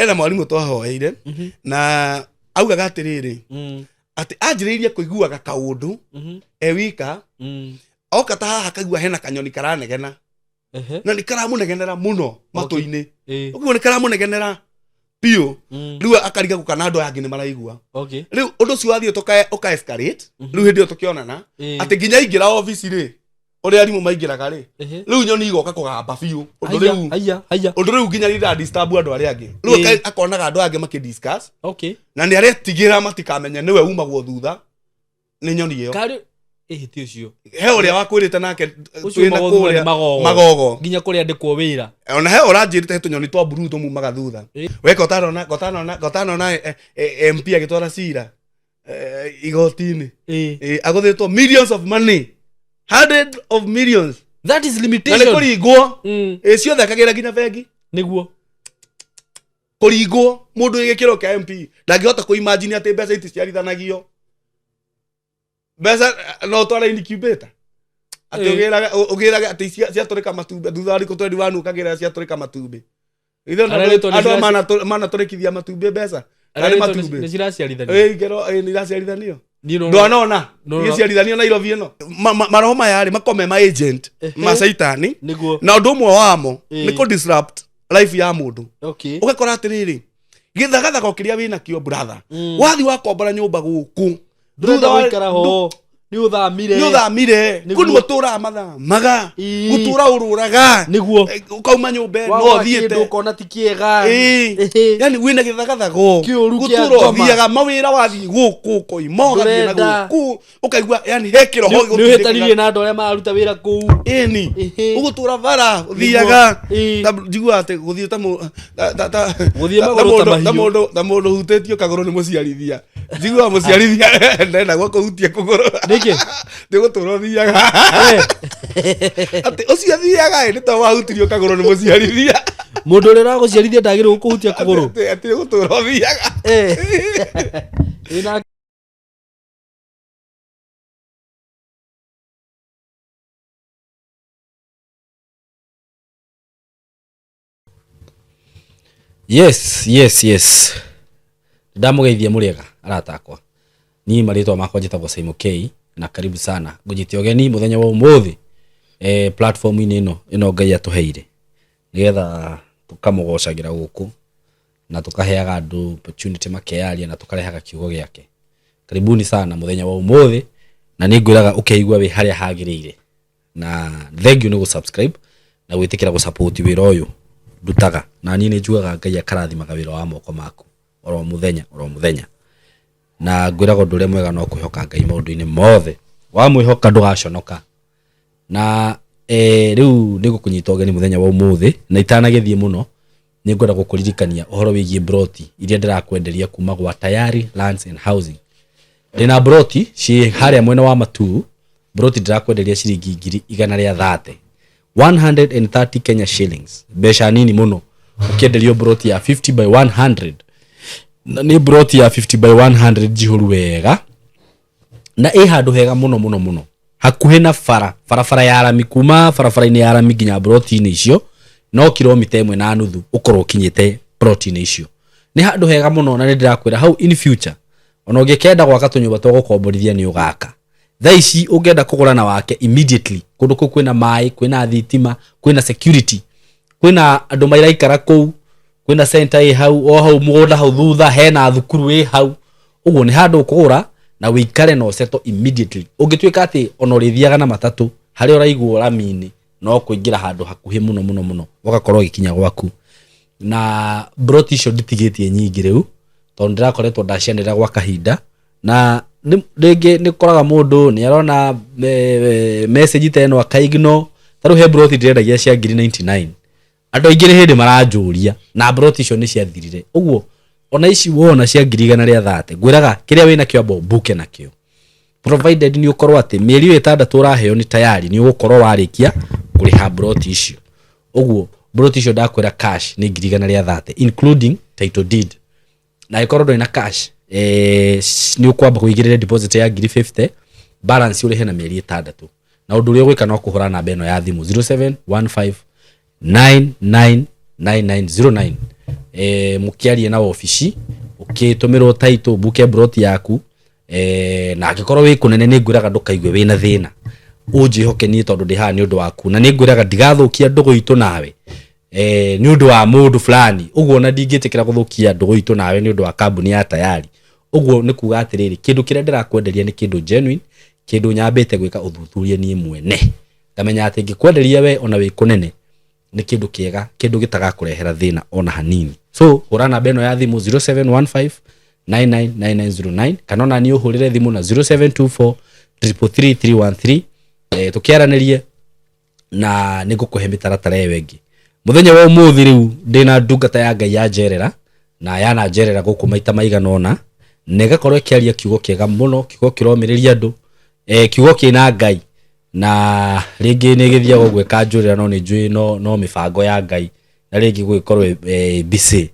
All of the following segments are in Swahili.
hena mwalimu twahoeire na augaga atiriri ati anjiriria kuiguaga kaundu ewika oka ta haha kaigua hena kanyoni karanegena na ni karamunegenera muno matu-ini uguo ni karamunegenera pio riu akariga gukana andu angi ni maraigua riu undu cio wathie uka escalate riu hindi tukionana ati nginya ingira office ri uri arimu maingiraga ri riu nyoni igoka kugamba biu undu riu nginya rira disturb andu ari angi riu akonaga andu angi makidiscuss na ni aretigira matikamenya niwe umagwo thutha ni nyoni iyo ti ucio he uria wakwirite nake twina kuria magogo nginya kuria ndikwo wira ona he uranjirite tunyoni twa blue tumumaga thutha weka gotana MP agitwara cira igotini agothitwo millions of money, hundreds of millions. That is limitation. Na kuringwo ciothe akagira nginya bengi niguo kuringwo mundu igikiro kia MP ndangihota kuimagine ati mbeca iticiarithanagio mbeca no twara incubator ati ugiraga ati ciaturika matumbe thutha ri kutwendi wanu kagira ciaturika matumbe itho ando mana turikithia matumbe mbeca ari matumbe ni ciraciarithanio ngero ni raciarithanio ndonona ni ciarithanio Nairobi ino maroho mayari makome ma agent masaitani na undu mwe wamo ni ku disrupt life ya mundu ugakora atiriri githagatha gokiria wina kio brother wathi wakombora nyumba guku thutha wa ikara ho ni uthamire kuni gutura matha maga gutura ururaga niguo ukauma nyumba no thiete ukona tikiega yani wina githagatha go gutura thiaga mawira wathi guku koimoga thina guku ukaigua yani hekiro ho ni hetanirie na andu aria maruta wira kuu ni ugutura bara thiaga njigua ate guthie ta guthie magoro ta mundu hutetio kagoro ni muciarithia njigua muciarithia ndenda gwa kuhutia kugoro niki ndigutura thiaga ati ucio thiaga ni ta wahutirio kagoro ni muciarithia mundu uri raguciarithia ndagirwo kuhutia kugoro ati gutura thiaga ina Yes. Ndamugeithia muriega aratakwa. Ni maritwa makwa njitagwo Simon K na karibu sana. Ngujite ogeni muthenya wa umuthi platform ino Ngai atuheire. Nigetha tukamugocagira guku na tukaheaga andu opportunity makearia na tukarehaga kiugo giake. Karibuni sana muthenya wa umuthi na ningwiraga ukeigwa wi haria hagirire. Na thank you ni subscribe na gwitikira support wira uyu dutaga na nini njugaga Ngai akarathimaga wira wa moko maku oro muthenya na ngwiraga ndure mwega no kuhoka Ngai maundu-ini mothe wa mwihoka ndugaconoka na riu nigukunyita ogeni muthenya wa umuthi na itanagethie muno ningwenda gukuririkania uhoro wigie broti iria ndirakwenderia kuma gwa Tayari Lands and Housing. Ndina broti ci haria mwena wa Matu, broti ndirakwenderia ciringi 130 130 Kenya shillings, besha nini muno ukienderio broti ya 50 by 100 na ni broti ya 50 by 100 jihuru wega na handu hega muno hakuhe na farafara ya arami kuma farafara-ini ya arami nginya broti-ini icio no kilomita 1.5 ukorwo kinyite broti-ini icio ni handu hega muno na ndirakwira hau in future ona ungikenda gwaka tunyumba twa gukomborithia ni ugaka thaici ungenda kugura na wake immediately kundu kwina mai kwina thitima kwina security kwina andu mairaikara kou kwina center hau mugunda hau thutha hena thukuru hau uguo ni handu kugura na wikare no seto immediately ungitwika ati ona urithiaga na matatu hari uraigwo rami-ini no kuingira handu hakuhi muno ugakorwo gikinya gwaku na broti icio nditigitie nyingi riu tondu ndirakoretwo ndaciandira gwa kahinda na rege ni koraga mundu ni arona message teno akaigno taru he broti ndirendagia cia 99 andu aingire hindi maranjuria na broti icio ni ciathirire uguo ona ici wona cia 130 ngwiraga kiria wina kio abo buke nakio provided ni ukorwo ati mieri 6 uraheo ni tayari ni ugukorwo warikia kuriha broti icio uguo broti icio ndakwira cash ni 130 including title deed na ikorwo ina cash ni ukwamba kuigirira deposit ya 50 balance uri hena mieri 6 na undu uri gwika no kuhura namba eno ya thimu 0715999909 mukiarie na ofici ukitumirwo title buke brot yaku na agikorwo wi kunene ni ngwiraga ndukaigue wina thina unjihokenie tondu ndi ha ni undu waku na ni ngwiraga ndigathukia ndugu itu nawe ni undu wa mundu fulani uguo na ndingitikira guthukia ndugu itu nawe ni undu wa kambuni ya tayari uguo ni kuga atiriri kindu kiria ndirakwenderia ni kindu genuine kindu nyambite gwika uthuthuria nie mwene ngamenya ati ngikwenderia we ona wi kunene ni kindu kiega kindu gitagakurehera thina ona hanini so hura namba eno ya thimu 0715 999909 kana ona ni uhurire thimu na 0724 333313 tukiaranirie na nigukuhe mitaratara yengi muthenya wa umuthi riu ndina ndungata ya Ngai ya Njerera na yana Njerera guku maita maigana ona negakorwo kiaria kiugo kiega muno kiugo kiromiriria andu kiugo kina Ngai na ringi ni githiago gweka njurira no ni njui no mibango ya Ngai na ringi gwikorwo busy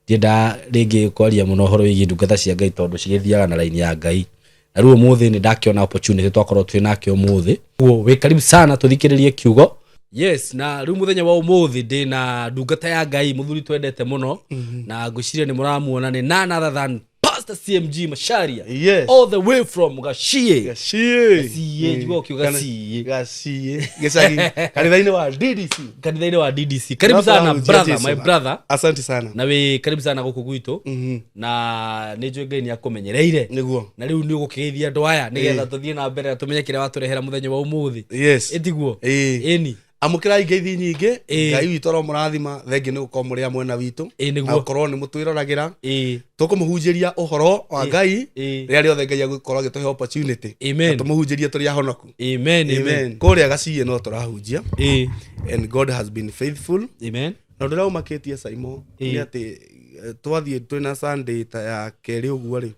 ndida ringi kwaria muno horo wigi ndungata cia Ngai tondu cigithiaga na line ya Ngai na ruo muthi ni ndakiona opportunity twakorwo twinake umuthi uo wi karibu sana tuthikiririe kiugo yes na riu muthenya wa umuthi ndina ndungata ya Ngai muthuri twendete muno na ngwiciria ni muramuona ni none other than Pastor CMG Macharia yes. All the way from Gashie jigo kiuga Gashie gicagi kanitha-ini wa DDC karibu sana brother my brother asante sana na we karibu sana guku gwitu na ni njui Ngai ni akumenyereire niguo na riu ni ugukigeithia andu aya nigetha tuthie na mbere tumenye kire waturehera muthenya wa umuthi yes etiguo eni amukirai ngeithi nyingi Ngai witu ro murathima thengi ni gukorwo muri amwe na witu na ukorwo ni mutwirораgira tukumuhunjiria uhoro wa Ngai ria riothe Ngai agukorwo agituhe opportunity tumuhunjirie turi ahonoku amen kuria Gashie no turahunjia and God has been faithful amen na ndira umakitie Saimo ni ati twathie twina Sunday ta ya keri uguo ri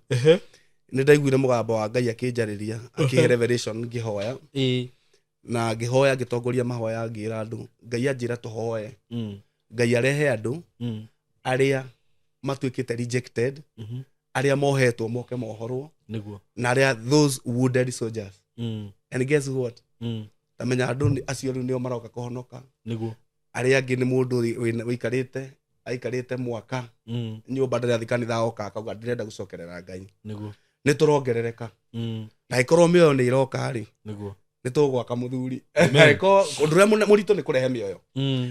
ni ndaiguire mugambo wa Ngai akinjariria akihe revelation ngihoya na ngihoya ngitongoria mahoya ngira andu Ngai anjira tuhoe Ngai arehe andu aria matwikite rejected aria mohetwo moke mohorwo niguo na aria those wounded soldiers and guess what tamenya andu acio riu nio maroka kuhonoka niguo aria angi ni mundu aikarite mwaka nyumba ndari athikanitha oka akauga ndirenda gucokerera Ngai niguo ni turongerereka na ikorwo mioyo ni iroka ri niguo ni tugwaka muthuri aiko unduria muritu ni kurehe mioyo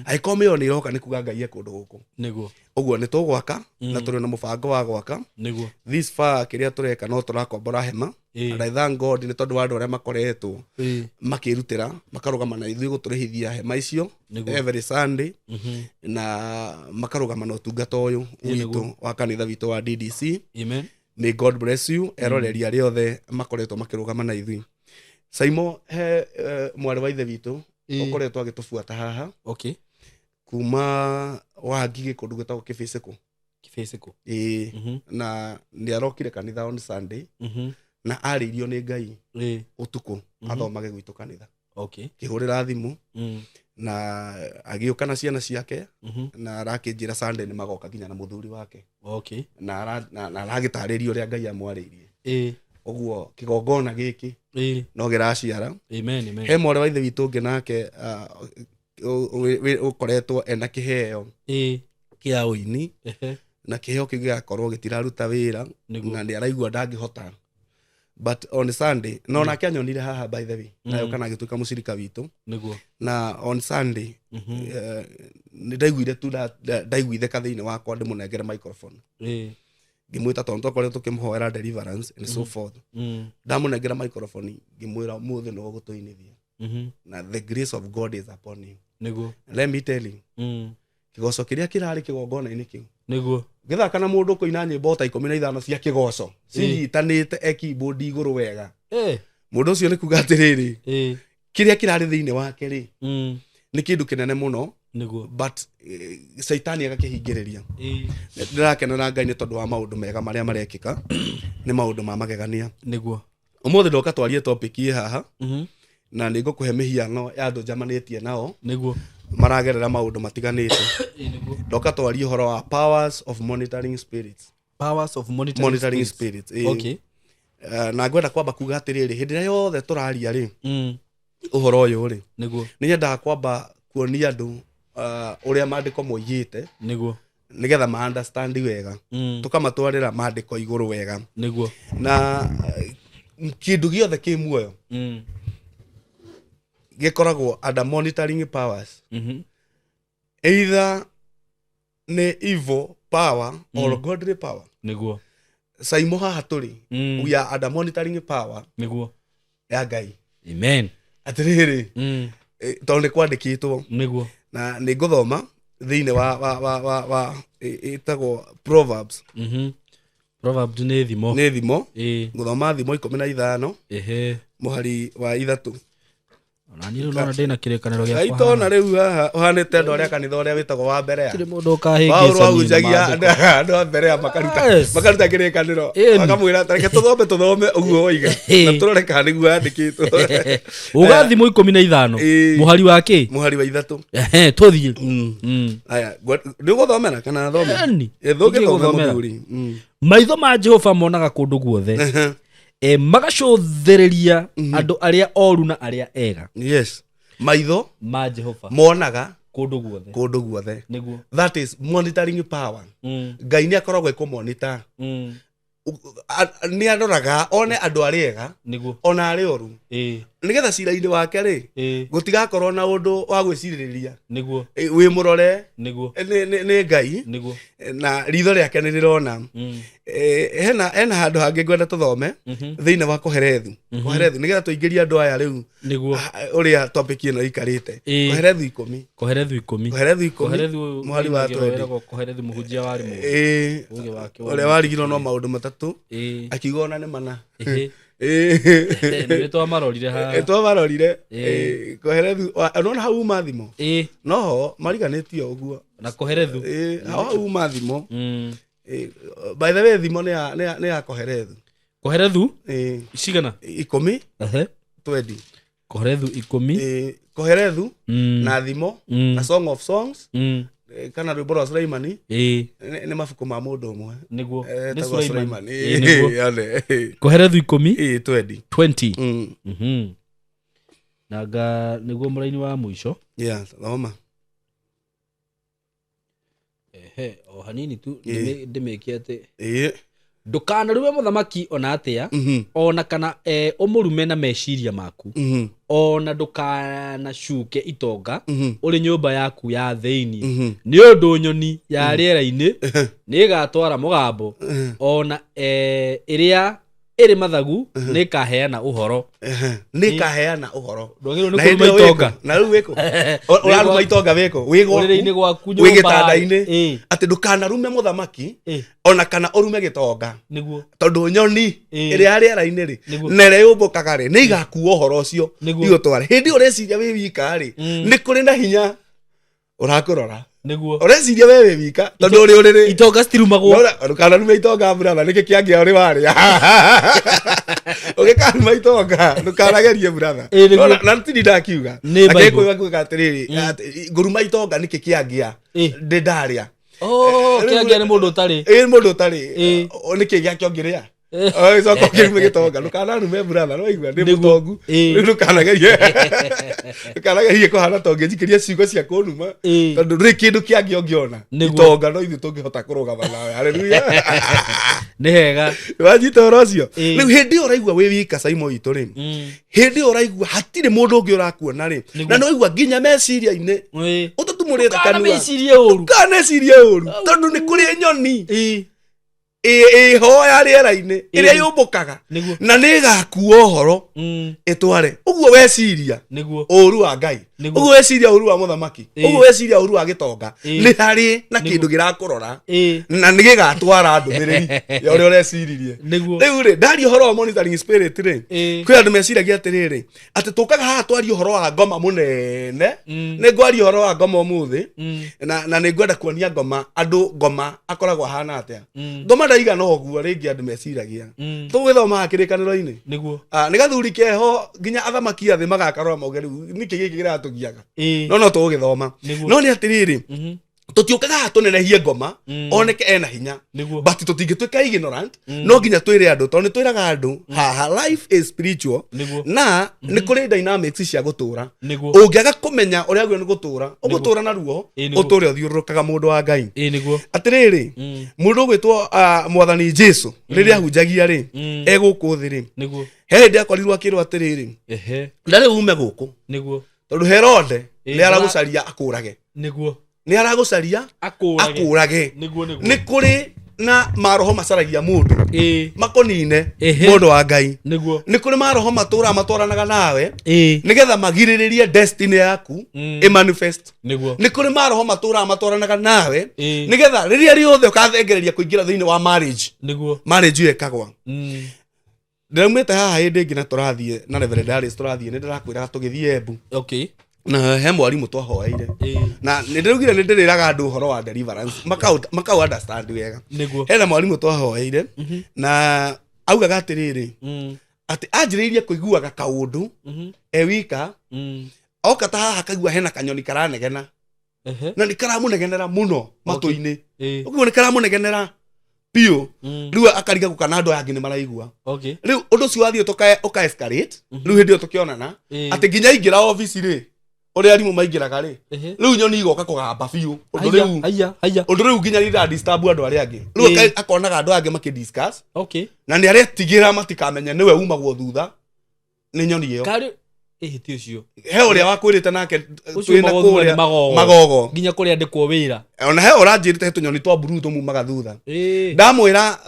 aiko mioyo ni iroka ni kuga Ngai ekundu guku niguo uguo ni tugwaka na turi na mubango wa gwaka niguo this far kiria tureka no turakombora hema and I thank God ni tondu wandu aria makoretwo makirutira makarugama na ithui guturihithia hema icio every Sunday na makarugama na utungata uyu witu wa kanitha witu wa DDC amen may God bless you eroreria riothe makoretwo makirugama na ithui Saimo he mwari wa ithe witu ukoretwo agitufuata haha okay kuma wagi gikundu gwetagwo kibiciku na ni arokire kanitha on Sunday na aririo ni Ngai utuku athomage gwitu kanitha okay kihurira thimu na agiuka na ciana ciake na arakinjira Sunday ni magoka nginya na muthuri wake okay na aragitaririo ria Ngai amwaririe uguo kigongona giki no giraciara amen he mwari wa ithe witu ngi nake ukoretwo ena kiheo kia uini na kiheo kiu giakorwo gitiraruta wira na ni araigua ndangihota but on Sunday no nake anyonire haha by the way nayo kana gituka mucirika witu niguo na on Sunday ni ndaiguire tu ndaiguithe kathiini wakwa ndimunengere microphone ngimwita tonto kore tukimhoera deliverance and so forth ndamunengera microphone ngimwira muthi no gutuinithia na the grace of God is upon you niguo let me tell you kigoco kiria kirari kigongona-ini kiu niguo githaka na mundu kuina nyimbo ta 15 cia kigoco cinyitanite keyboard iguru wega mundu ucio ni kuga atiriri kiria kirari thiini wake ri ni kindu kinene muno niguo but Saitani agakihingiriria ndirakenera Ngai ni tondu wa maundu mega maria marekika ni maundu ma magegania niguo umuthi ndoka twarie topic hii haha na ningo kuhe mihiano ya andu njamanitie nao niguo maragerera maundu matiganite ndoka twarie horo wa powers of monitoring spirits okay na ngwenda kwamba kuga atiriri hindi ria yothe turaria ri uhoro uyu ri niguo ni nyendaga kwamba kuonia andu uria mandiko moigite niguo nigetha ma understand wega tukamatwarira mandiko iguru wega niguo na kindu giothe ki muoyo gikoragwo under monitoring powers either ni evil power or godly power niguo saimo haha turi we are under monitoring power niguo ya Ngai amen atiriri tondu ni kwandikitwo niguo na ni nguthoma thiine wa itagwo Proverbs Proverbs ni thimo nguthoma thimo 15 ehe muhari wa 3 ona ni rona ndina kirekaniro gya kwa itona riu haha uhanite ndo ria kanitha ria witagwo wa mbere ya kire mundu kahingisa ni ndo wa mbere ya makaruta kirekaniro akamwira tareke tuthome uguo oiga na turore kana niguo yandikitwo ugathimo 15 muhari wa ki muhari wa 3 ehe tuthie aya ndi guthomera kana thome thugi thomera maitho ma Jehova monaga kundu guothe magacothereria andu aria oru na aria ega yes maitho ma Jehova monaga kundu guothe niguo that is monitoring power Ngai ni akoragwo ikumonitor ni adoraga one andu aria ega niguo ona aria oru nigetha cira-ini wake ri gutigakorwo na undu wa gwiciririria niguo wi murore niguo ni Ngai niguo na ritho riake ni rirona hena handu hangi ngwenda tuthome thiine wa Koherethu nigetha tuingirie andu aya riu niguo uria topic ino ikarite Koherethu 10 muhari wa 20 Koherethu muhunjia wari mu uge wake uria warigirwo no maundu matatu akigona ni mana ni twamarorire ha twamarorire Koherethu onona hau mathimo noho mariganitio uguo na Koherethu hau mathimo by the way thimo ni ya Koherethu cigana 10 20 Koherethu 10 Koherethu na thimo na Song of Songs kana rwimbo rwa Sulaimani ni mabuku ma mundu umwe niguo ni Sulaimani yale Koherethu 10 20 naga niguo muraini wa muico thoma o hanini tu ndimekiate ndukanarume muthamaki ona atia ona kana umurume na meciria maku ona ndukanacuke itonga uri nyumba yaku ya thiini ni undu nyoni ya riera-ini ni gatwara mugambo ona iria iri mathagu ni kaheana uhoro ndwagirwo ni kuruma itonga na riu wiko uraruma itonga wiko wigorire-ini gwaku nyumba wigitanda-ini ati ndukanarume muthamaki ona kana urume gitonga niguo tondu nyoni iria riera-ini ri nere yumbukaga ri ni igakuwa uhoro ucio igutware hindi ureciria wi wika ri ni kuri na hinya urakurora niguo ureciria wewe wika tondu uri uriri itonga citirumagwo ndukanarume itonga brother niki kiangia uri waria ugikanuma itonga ndukanagerie brother na ntini ndakiuga akekuiga kuga atiriri nguruma itonga niki kiangia ndaria kiangia ni mundu utari niki giakiongiria soko kirume gitonga ndukanarume brother no igua ndi mutongu ndukanagerie kuhana tonge njikiria ciugo cia kunuma tondu ri kindu kiangiongiona itonga no ithu tungihota kurugama nawe haleluya ni hega wajita oro cio riu hindi uraigua wi wika Simon itu ri hindi uraigua hatire mundu ungi urakuona ri na no igua nginya meciria-ini ututumurite kanua kanecirie uru tondu ni kuri nyoni hoya riera-ini iria yumbukaga na ni gakuwa uhoro itware uguo weciria uru wa Ngai uguo weciria uru wa muthamaki uguo weciria uru wa gitonga ni hari na kindu girakurora na ni gigatwara ndumiriri ya uria ureciririe riu ri ndari uhoro wa monitoring spirit ri kwi andu meciragia atiriri ati tukaga haha twari uhoro wa ngoma munene ni ngwari uhoro wa ngoma umuthi na ni ngwenda kuonia ngoma andu ngoma akoragwo hana atia ngoma ndaigana uguo ringi andu meciragia tugithoma kirikaniro-ini niguo ni gathuri keho nginya athamaki athi magakarora mauge riu niki giki giratugiaga no tugithoma no ni atiriri tutiukaga tunenehie ngoma oneke ena hinya but tutingituika ignorant no nginya twire andu to ni twiraga andu haha life is spiritual na ni kuri dynamics cia gutura ungiaga kumenya uria agwo ni gutura ugutura na ruo uture uthiurukaga mundu wa Ngai atiriri mundu gwitwo mwathani Jesu riria ahunjagia ri eguku thi ri he ndi akorirwo akirwo atiriri ndari ume guku tondu Herode ni aragucaria akurage ni aragucaria akurage ni kuri na maroho macaragia mundu makonine mundu wa Ngai ni kuri maroho matwaranaga nawe nigetha magiriririe destiny yaku manifest ni kuri maroho matwaranaga nawe nigetha riria riothe ukathengereria kuingira thiini wa marriage yekagwa ndiramwite haha hindi ngina turathie na Reverend Darius turathie ni ndirakwiraga tugithie Embu na he mwarimu twahoeire na ndirugire ni ndiriraga andu horo wa deliverance makau understand wega he na mwarimu twahoeire na augaga atiriri ati anjiriirie kuiguaga kaundu wika oka ta haha kagua hena kanyoni karanegena na ni karamunegenera muno matu-ini ukigwa ni karamunegenera pio riu akariga gukana andu yangi ni maraigua riu undu cio wathie uka escalate riu hindi yo tukionana ati nginya ingira office ri uri arimu maingiraga ri riu nyoni igoka kugamba biu undu riu nginya rira disturb andu ari angi riu akonaga andu angi makidiscuss na ni aretigira matikamenya niwe umagwo thutha ni nyoni iyo ti ucio he uria wakwirite nake twina kuria magogo nginya kuria ndikwo wira ona he uranjirite tunyoni twa blue tumumaga thutha ndamwira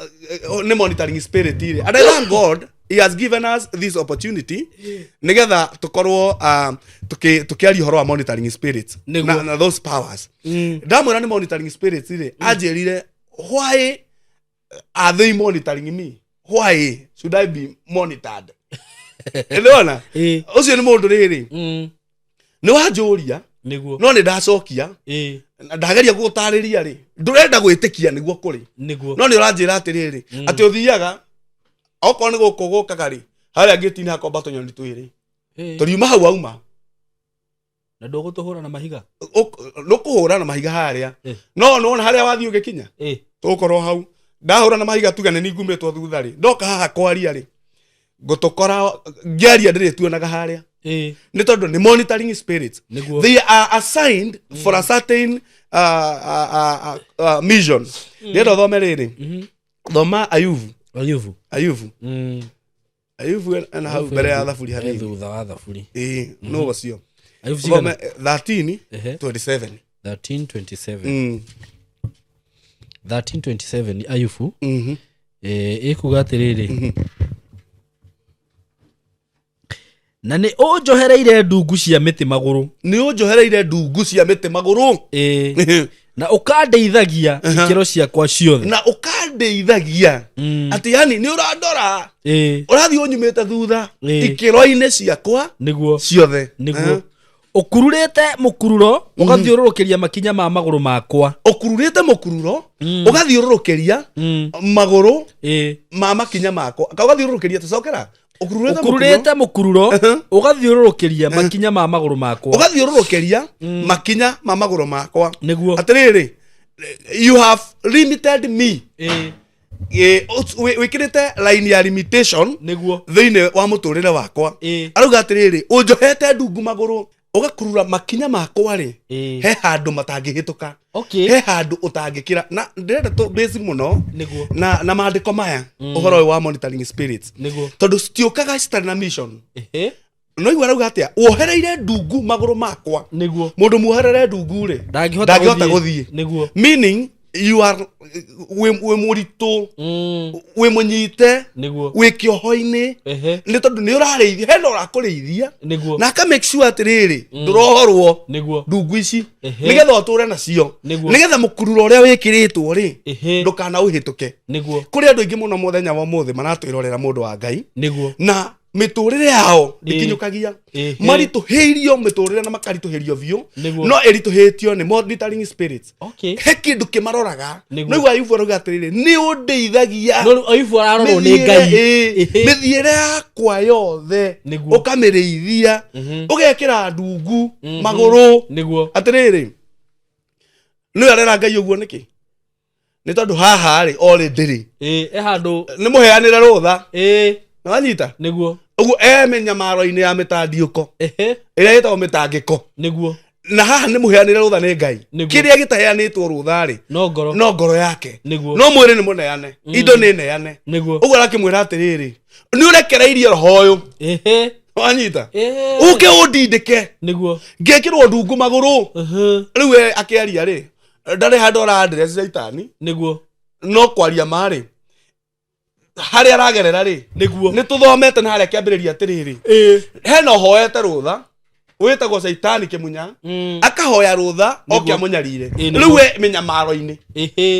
ni monitoring spirit ire and I thank God he has given us this opportunity nigetha tukorwo tukiaria horo wa monitoring spirits na those powers ndamwira ni monitoring spirits ire anjirire why are they monitoring me why should I be monitored Eliona ucio ni mundu riri ni wanjuria no ni ndacokia ndageria gutariria ri ndurenda gwitikia niguo kuri no ni uranjira atiriri ati uthiaga oko ni gukugukaga ri haria ngitini hakomba tunyoni twiri turiuma hau auma na ndugutuhura na mahiga nukuhura na mahiga haria no haria wathi ugikinya tukorwo hau ndahura na mahiga tugane ni ngumetwo thutha ri ndoka haha kwaria ri gutokora ngiaria ndire tuonaga haria ni tondu ni monitoring spirits they are assigned for a certain mission ndio thome riri thoma Ayubu ana hau mbere ya thaburi hathi thutha wa thaburi no wacio Ayubu 13:27 13:27 ni Ayubu ikuga atiriri na ni unjohereire ndungu cia miti maguru na ukandeithagia ikiro ciakwa ciothe na ukandeithagia ati yani ni urandora urathi unyumite thutha ikiro-ini ciakwa ciothe ukururite mukururo ugathiururukiria makinya ma maguru makwa ugathiururukiria maguru ma makinya makwa ugathiururukiria tucokera ukururite mukururo ugathiururukiria makinya ma maguru makwa niguo atiriri you have limited me wikirite line ya limitation niguo thiini wa muturire wakwa aruga atiriri unjohete ndungu maguru ugakurura makinya makwa ri he handu matangihituka he handu utangikira na ndirenda to basic muno na maandiko maya uhoro wa monitoring spirits tondu stiokaga citari na mission no igwa rauga atia wohereire ndungu maguru makwa mundu muoherere ndungu ri ndangihota guthie meaning you are we murito we munyite we kiohoini ni tondu ni urarithia hena urakurithia na aka make sure atiriri ndurohorwo ndungu ici nigetha uture nacio nigetha mukururo uria wikiritwo ri ndukana uhituke kuri andu ingi muno muthenya wa muthi maratwirorera mundu wa Ngai na miturire yao ikinyukagia marituhirio miturire na makarituhirio biu no erituhitio ni monitoring spirits he kindu kimaroraga no igwa Ayubu aroga atiriri ni undeithagia no Ayubu ararorwo ni Ngai mithiire yakwa yothe ukamiriithia ugekira ndungu maguru atiriri nä arera ngai å guo nä kä nä tondå haha rä orä ndä rä handå nä må heanä re rå tha nä nä wanyita guo å guo menyamaro-inä ya mä tandiå ko ä rä a ä tagwo mä tangä ko nä guo na haha nä må heanä re rå tha nä ngai kä rä a gä taheanä two rå tha rä no ngoro yake nĩguo no mwä rä nä må neane indo nä neane nĩguo å guo arakä mwä ra atä rä rä nä å rekereirie roho å yå wanyita å kä å ndindä ke nĩguo ngä kä rwo ndungu magå rå rä u akä aria rä ndarä handå arandress caitani nĩguo no kwaria marä harä aragerera rä nĩguo nä tå thomete na harä a kä ambä rä ria atä rä rä hena hoete rå tha wä tagwo caitani kä munya akahoya rå tha okä amå nyarire rä u mä nyamaro-inä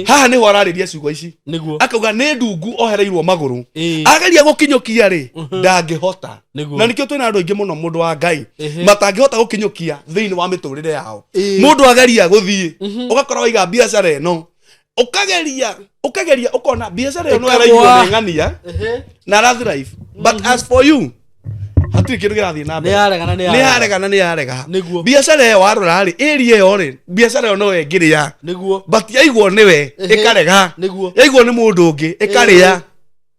haha nä ho ararä ria ciugo ici nĩguo akauga nä ndungu ohereirwo magå rå ageria gå kinyå kia rä ndangä hota na nä kä o twä na andå aingä må no må ndå wa ngai matangä hota gå kinyå kia thä inä wa mä tå rä re yao må ndå ageria gå thiä å gakora waiga biacara ä no å kageria å kona biacara ä yo no araigwo nä ng'ania na arathrive but as for you hatirä kä ndå kä rathiä na mbere nä yaregana nä yarega biacara ä yo warora rä ä yo rä biacara ä yo no ngä rä a but yaigwo nä we ä karega yaigwo nä må ndå å ngä ä karä a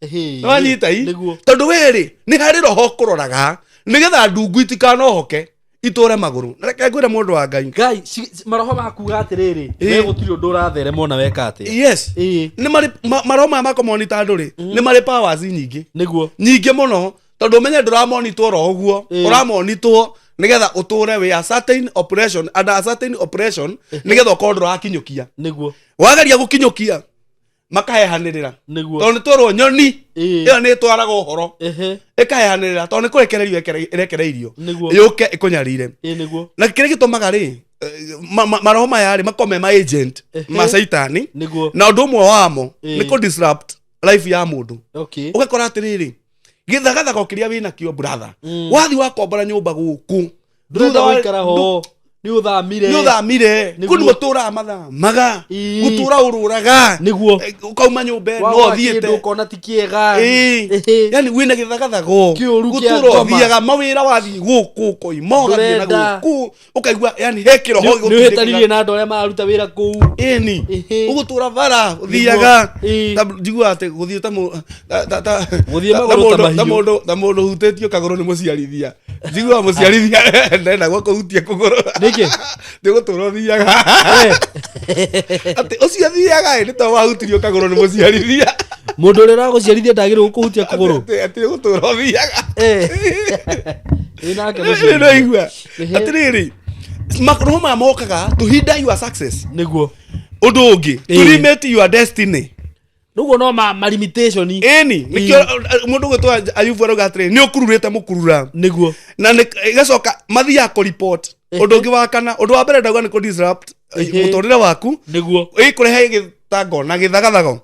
nä wanyitai tondå wä rä nä harä roho kå roraga nä getha ndungu itikanohoke itå re magå rå na reke ngwä re må ndå wa ngai maroho makuga atä rä rä we gå tirä å ndå å ratherema ona weka atä yes nä marä maroho maya makomonita andå rä nä marä powers nyingä nyingä må no tondå å menye ndå ramonitwo ro å guo å ramonitwo nä getha å tå re wä nä getha å korwo ndå rakinyå kia wageria gå kinyå kia makahehanä rä ra tondå nä twerwo nyoni ä yo nä twaraga å horo ä kahehanä rä ra tondå nä kå rekereirio ĩrekereirio yå ke ä kå nyarire na kä rä gä tå maga rä maroho maya rä makome ma agent macaitani na å ndå ũmwe wamo nä kå disrupt life ya må ndå å gakora atä rä rä gä thagathago kä rä a wä nakio brother wathi wakombora nyå mba gå kå ndå waikara ho nä å thamire kå nä gå tå raga mathamaga gå tå ra å rå raga å kauma nyå mba no thiä te yani wä na gä thagathago gå tå ra å thiaga mawä ra wathiä gå kå koima å gathiä na gå kå å kaigua yani he kä roho nä hä tanirie na andå arä a mararuta wä ra kå u ĩni å gå tå ra bara å thiaga njiguaga atä gå thiä ta må ndå hutä tio kagå rå nä må ciarithia njiguaga må ciarithia ndenda gwakå hutia kå gå rå nä gå tå ra å thiaga atä å cio thiaga nä to wahutirio kagå rå nä må ciarithia må ndå å rä a ragå ciarithia ndagä rwo gå kå hutia kå gå rå atä gå tå ra å thiaga nä no igua atä rä rä maroho maya mokaga to hinder your success nĩguo å ndå å ngä to limit your destiny nĩguo no ma limitation ĩni nĩkĩo mũndũ gwĩtwo Ayubu arauga atĩrĩ nĩ ũkururĩte mũkurura nĩguo na ĩgacoka mathiaga kũ report ũndũ ũngĩ wa kana ũndũ wa mbere ndauga nĩ kũ disrupt mũtũrĩre waku nĩguo ĩkũrehe gĩtango na gĩthagathago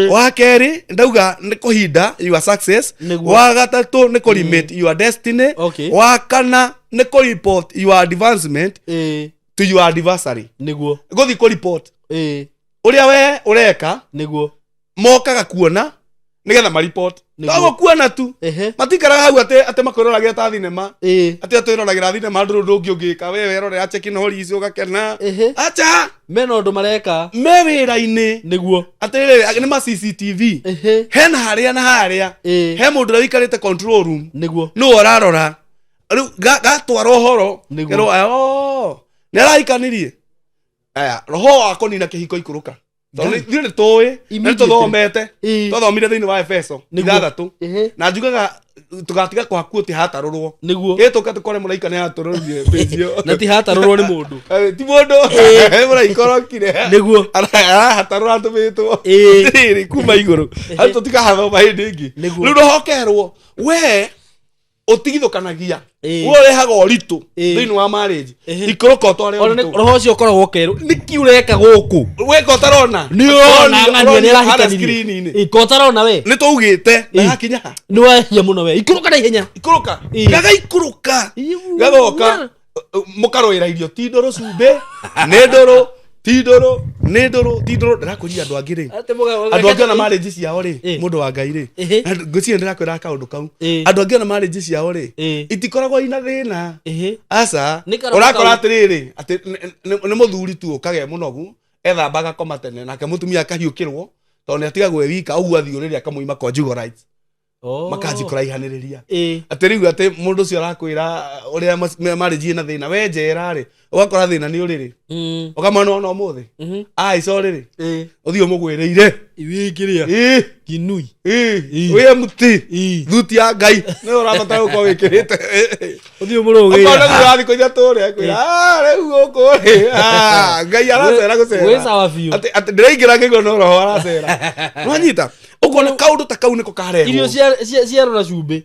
wa kerĩ ndauga nĩ kũhinda your success wa gatatũ nĩ kũ limit your destiny wa kana nĩ kũ report your advancement to your adversary nĩguo gũthiĩ kũ report ũrĩa we ũreka nĩguo mokaga kuona nigetha ma report tago kuona tu matikaraga hau ate makwĩroragira ta thinema ate atwĩroragira thinema ndũrũ ndũngĩ ũngĩka we werorera cheki no hori icio ũgakena acha mena ũndũ mareka me wĩra-inĩ nĩguo atĩrĩrĩ nĩ ma CCTV hena harĩa na harĩa he mũndũ ũrĩa wĩikarĩte control room nĩguo nĩwe ũrarora rĩu gatwara ũhoro kerwo nĩ araikanirie aya roho wa kũnina kĩhiko ikũrũka tondũ nĩ tũĩ nĩ tũthomete twathomire thĩinĩ wa Efeso 6 na njugaga tũgatiga kwaku ti hatarũrwo nĩguo gĩtũka tũkore mũraika nĩ hatarũrũrie pĩcio na ti hatarũrwo nĩ mũndũ ti mũndũ mũraika ũrokire nĩguo arahatarũra tũmĩtwo rĩrĩ kuma igũrũ harĩ tũtikahathoma hĩndĩ ĩngĩ rĩu rohokerwo we ũtigithũkanagia we ũrehaga ũritũ thĩinĩ wa marriage ikũrũka ũtware ũritũ roho ũcio ũkoragwo kerũ nĩkĩ ũreka gũkũ weka ũtarona nĩona ng'ania nĩ ĩrahitanirie ĩka ũtarona we nĩ tũugĩte ndakinya nĩ wehia mũno we ikũrũka na ihenya ikũrũka gaga ikũrũka gagoka mũkarũĩra irio ti ndũrũ cumbĩ nĩ ndũrũ ti ndũrũ ndĩrakũria andũ angĩ rĩ andũ angĩ ona marriage ciao rĩ mũndũ wa Ngai rĩ ngũciĩ ndĩrakwĩra kaũndũ kau andũ angĩ ona marriage ciao rĩ itikoragwo ina thĩna aca ũrakora atĩrĩrĩ atĩ nĩ mũthuri tu ũkage mũnogu ethambaga koma tene nake mutumia akahiukirwo tondu atigagwo wika ugu athiuriria akamuima conjugal rights makaji kuraihaniriria ati riu ati mundu cio arakwira uria marriage na thina we njera ri ugakora thina ni uriri ukamona no muthi ai sorry ri uthio mugwireire iwikiria kinui we muti thuti ya ngai ni urabatara uko wikirite uthio murugi ukona gurathi kuja tore kwira riu uko ri ngai aracera gucera we sawa fiu ati ndiraingira ngigwo no roho aracera nwanyita ukona kaundu ta kau niko kareho irio cia rora cumbi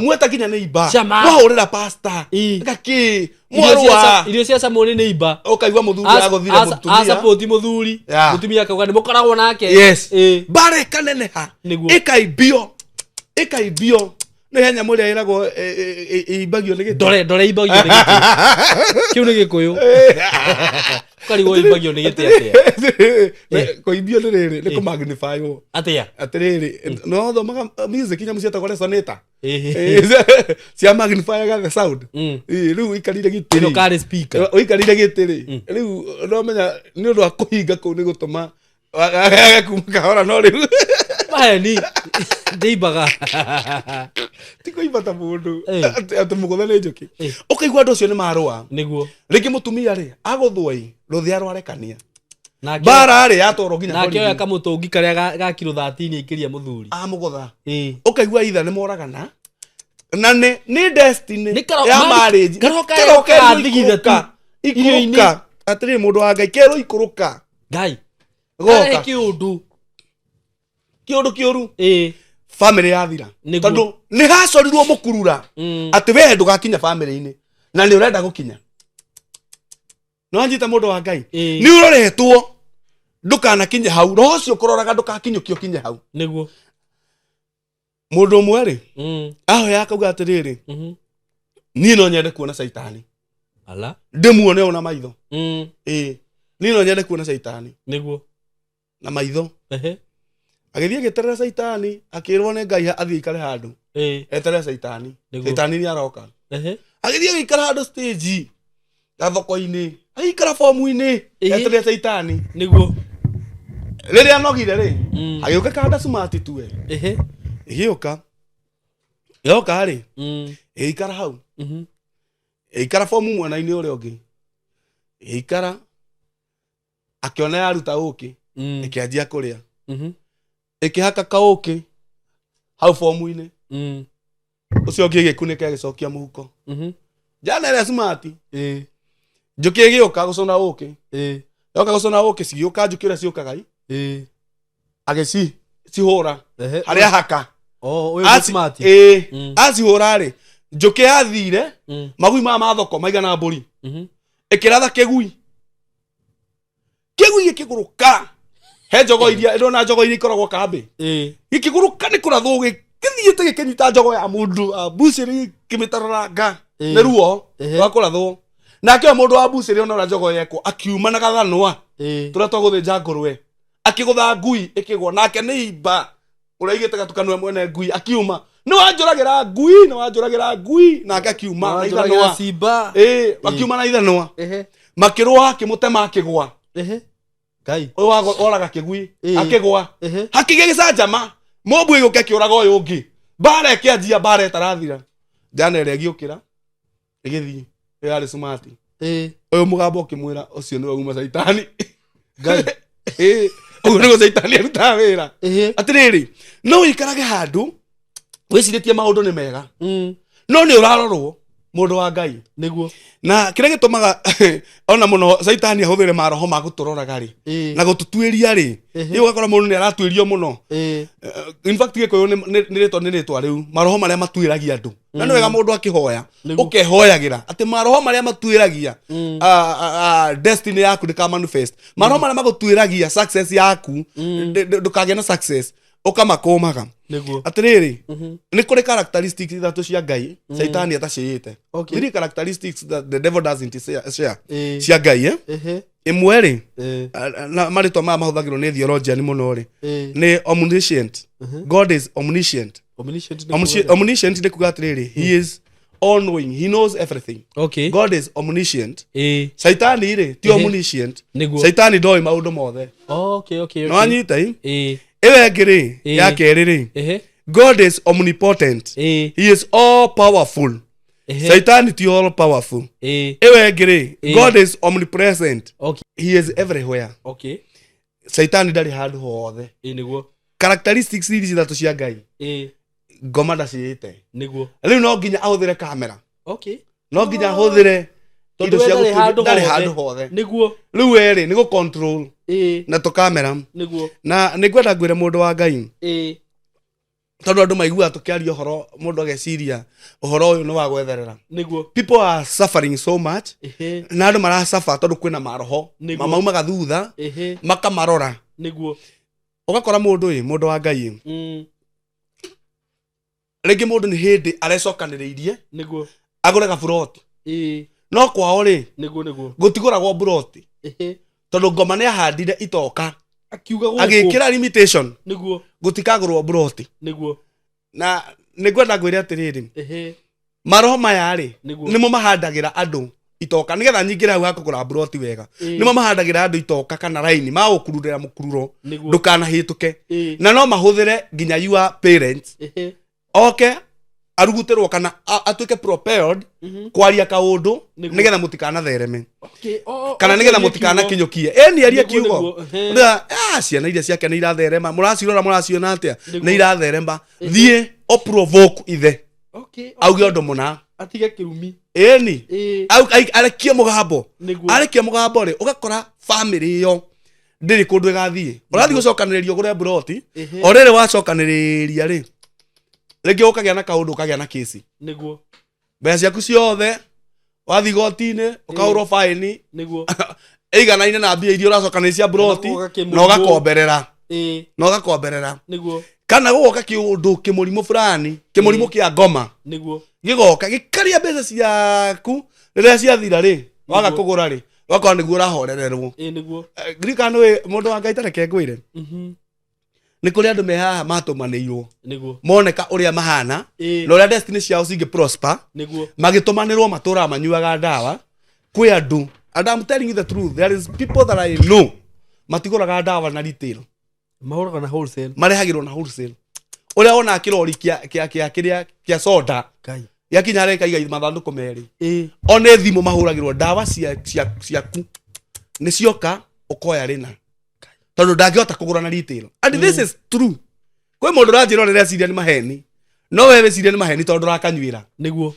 mweta nginya neiba wahurira pasta ngaki mwarwa irio cia samoni neiba ukaigwa muthuri agothira mutumia support muthuri mutumia akauga ni mukoragwo nake yes bare kaneneha ikaibio ni henya muria iragwo ibagio ni gite dore ibagio ni gite kiu ni gikuyu karigo ibagio ni gite atia koibio ni riri ni ku magnify wo atia atiriri no thomaga music nya musiata kwa resonator cia magnify ga the sound riu ikarire gite no kare speaker ikarire gite riu no menya ni undu wa kuhinga ku ni gutuma kumukahora no riu maheni ndeibaga tiko ibata mundu ati mugotha ni njuki ukaigwa ndu cio ni marua niguo ringi mutumia ri aguthwai ruthia rwarekania bara ri yatoro nginya nake oya kamutungi karia ga kilo 13 ikiria muthuri amugotha ukaigwa itha ni moragana na ni destiny ya marriage karoka thigitha ikuruka atiri mundu wa ngai kero ikuruka ngai goka kiundu kiuru family yathira tondu ni hacorirwo mukurura ati we ndugakinya family-ini na ni urenda gukinya no anjita mundu wa ngai ni uroretwo ndukanakinye hau roho cio kuroraga ndukakinyukio kinye hau niguo mundu umwe ri aho yakauga atiriri ni no nyende kuona saitani ala ndimuone ona maitho ni no nyende kuona saitani niguo na maitho agithie giterera saitani akirwo ne ngai athii kare handu eterera saitani ni aroka agithie gikara handu stage ya thoko-ini aikara formu-ini eterera saitani niguo riria anogire ri agiuka kanda smart tu we yoka ri ikara hau ikara formu mwena-ini uria ungi ikara akiona yaruta uki ikianjia kuria ikihaka kauki hau formu-ini ucio ungi gikunika agicokia muhuko jana ria smart njuki igioka gucona uki yoka gucona uki cigioka njuki uria ciukaga ageci cihura haria haka uyu smart acihura ri njuki athire magui ma thoko maigana mburi ikiratha kigui gikiguruka he njogo iria ndona njogo iria ikoragwo kambi gikiguruka ni kurathwo githiite gikinyita njogo ya mundu buciri kimitaranga ni ruo wa kurathwo nake mundu wa buciri ona njogo yeko akiuma na gathanwa turia twaguthinja ngurwe akigutha ngui ikigwa nake ni imba uria igite gatukanwe mwene ngui akiuma ni wanjuragira ngui nake akiuma na ithanwa simba akiuma na ithanwa makirwa akimutema akigwa kai oraga kigui akigwa hakige gicanjama mombu iguke kiuraga uyu ungi bara kianjia bara etarathira jana ere giukira igithii yari smart uyu mugambo ukimwira ucio ni wauma saitani ngai uyu ni saitani aruta wira atiriri no ikarage handu wiciritie maundu ni mega no ni urarorwo mundu wa ngai niguo na kire gitumaga ona muno saitani ahuthire maroho ma guturoraga ri na gututuiria ri iyo gakora mundu ni aratuirio muno in fact gikoyo ni ritwa riu maroho maria matuiragia andu na ni wega mundu akihoya ukehoyagira ati maroho maria matuiragia destiny yaku ndika manifest maroho maria magutuiragia success yaku ndukagĩa na success ukamakomaga atiriri ni kuri characteristics ithatu cia ngai saitani ataciyite three characteristics that the devil doesn't share cia ngai imwe ri na maritwa ma mahuthagirwo ni theologian muno ri ni omniscient God is omniscient omniscient ni kuga atiriri he is all knowing, he knows everything. Okay. God is omniscient. Saitani ri ti omniscient. Saitani ndoi maundu mothe. Okay. No anyita iwe ngiri ya keri ri God is omnipotent. He is all powerful. Saitani ti all powerful. Iwe ngiri God is omnipresent. Okay. He is everywhere. Okay. Saitani ndari handu hothe. Niguo. Characteristics ici thatu cia Ngai. Ngoma ndaciite. Niguo. Riu no nginya ahuthire kamera. Okay. No nginya ahuthire indo cia ndari handu hothe. Niguo. Riu eri nigo control. Na to kamera. Niguo. Na nigwenda ngwire mundu wa Ngai. Tondu andu maigua tukiaria uhoro mundu ageciria uhoro uyu ni wa gwetherera. Niguo. People are suffering so much. Na andu mara suffer tondu kwina maroho. Mamaumaga thutha. Makamarora. Niguo. Ugakora mundu wa Ngai. Rĩngĩ mũndũ nĩ hĩndĩ arecokanĩrĩirie nĩguo agũre gaburoti no kwao rĩ gũtigũragwo buroti tondũ ngoma nĩ ahandire itoka agĩkĩra limitation gũtikagũrwo buroti na nĩngwenda ngwĩre atĩrĩrĩ maroho maya rĩ nĩmo mahandagĩra andũ itoka nĩgetha nyingĩre hau hakũgũra buroti wega nĩmo mahandagĩra andũ itoka kana raini magũkururĩra mũkururo ndũkanahĩtũke na no mahũthĩre nginya your parents okay aruguterwo kana atuike propelled kwaria kaundu nigetha mutikana thereme kana nigetha mutikana kinyukie ni aria kiugo ciana iria ciake ni iratherema muraciona atia ni iratherema thie o provoke ithe auge undu muna atige kirumi ni arekie mugambo ri ugakora family iyo ndiri kundu igathie urathi gucokaniririo gure broti orere wacokaniriria ri rĩngĩ ũkagĩa na kaũndũ ũkagĩa na kesi nĩguo mbeca ciaku ciothe wathi goti-inĩ ũkahũrwo faini nĩguo ĩiganaine na mbia iria ũracokanĩria cia broti na ũgakomberera nĩguo kana gũgoka kĩũndũ kĩmũrimũ fulani kĩmũrimũ kĩa ngoma nĩguo gĩgoka gĩkaria mbeca ciaku rĩrĩa ciathira rĩ waga kũgũra rĩ wakorwo nĩguo ũrahorererwo nĩguo ngirikana nĩ mũndũ wa Ngai tareke ngwĩre nĩ kũrĩ andũ me haha matũmanĩirwo moneka ũrĩa mahana na ũrĩa destiny ciao cingĩ prosper magĩtũmanĩrwo matũũraga manyuaga ndawa kwĩ andũ and I'm telling you the truth there is people that I know matigũraga ndawa na retail mahũraga na wholesale marehagĩrwo na wholesale ũrĩa ona kĩrori kĩa soda gĩakinya harĩa ikaiga mathandũkũ merĩ ona thimũ mahũragĩrwo ndawa ciaku nĩ cioka ũkoya rĩna tondu ndangĩhota kũgũra na retail and this is true kwĩ mũndũ ũranjĩra rĩrĩa ciria nĩ maheni no wewe ciria nĩ maheni tondu ũrakanyuĩra nĩguo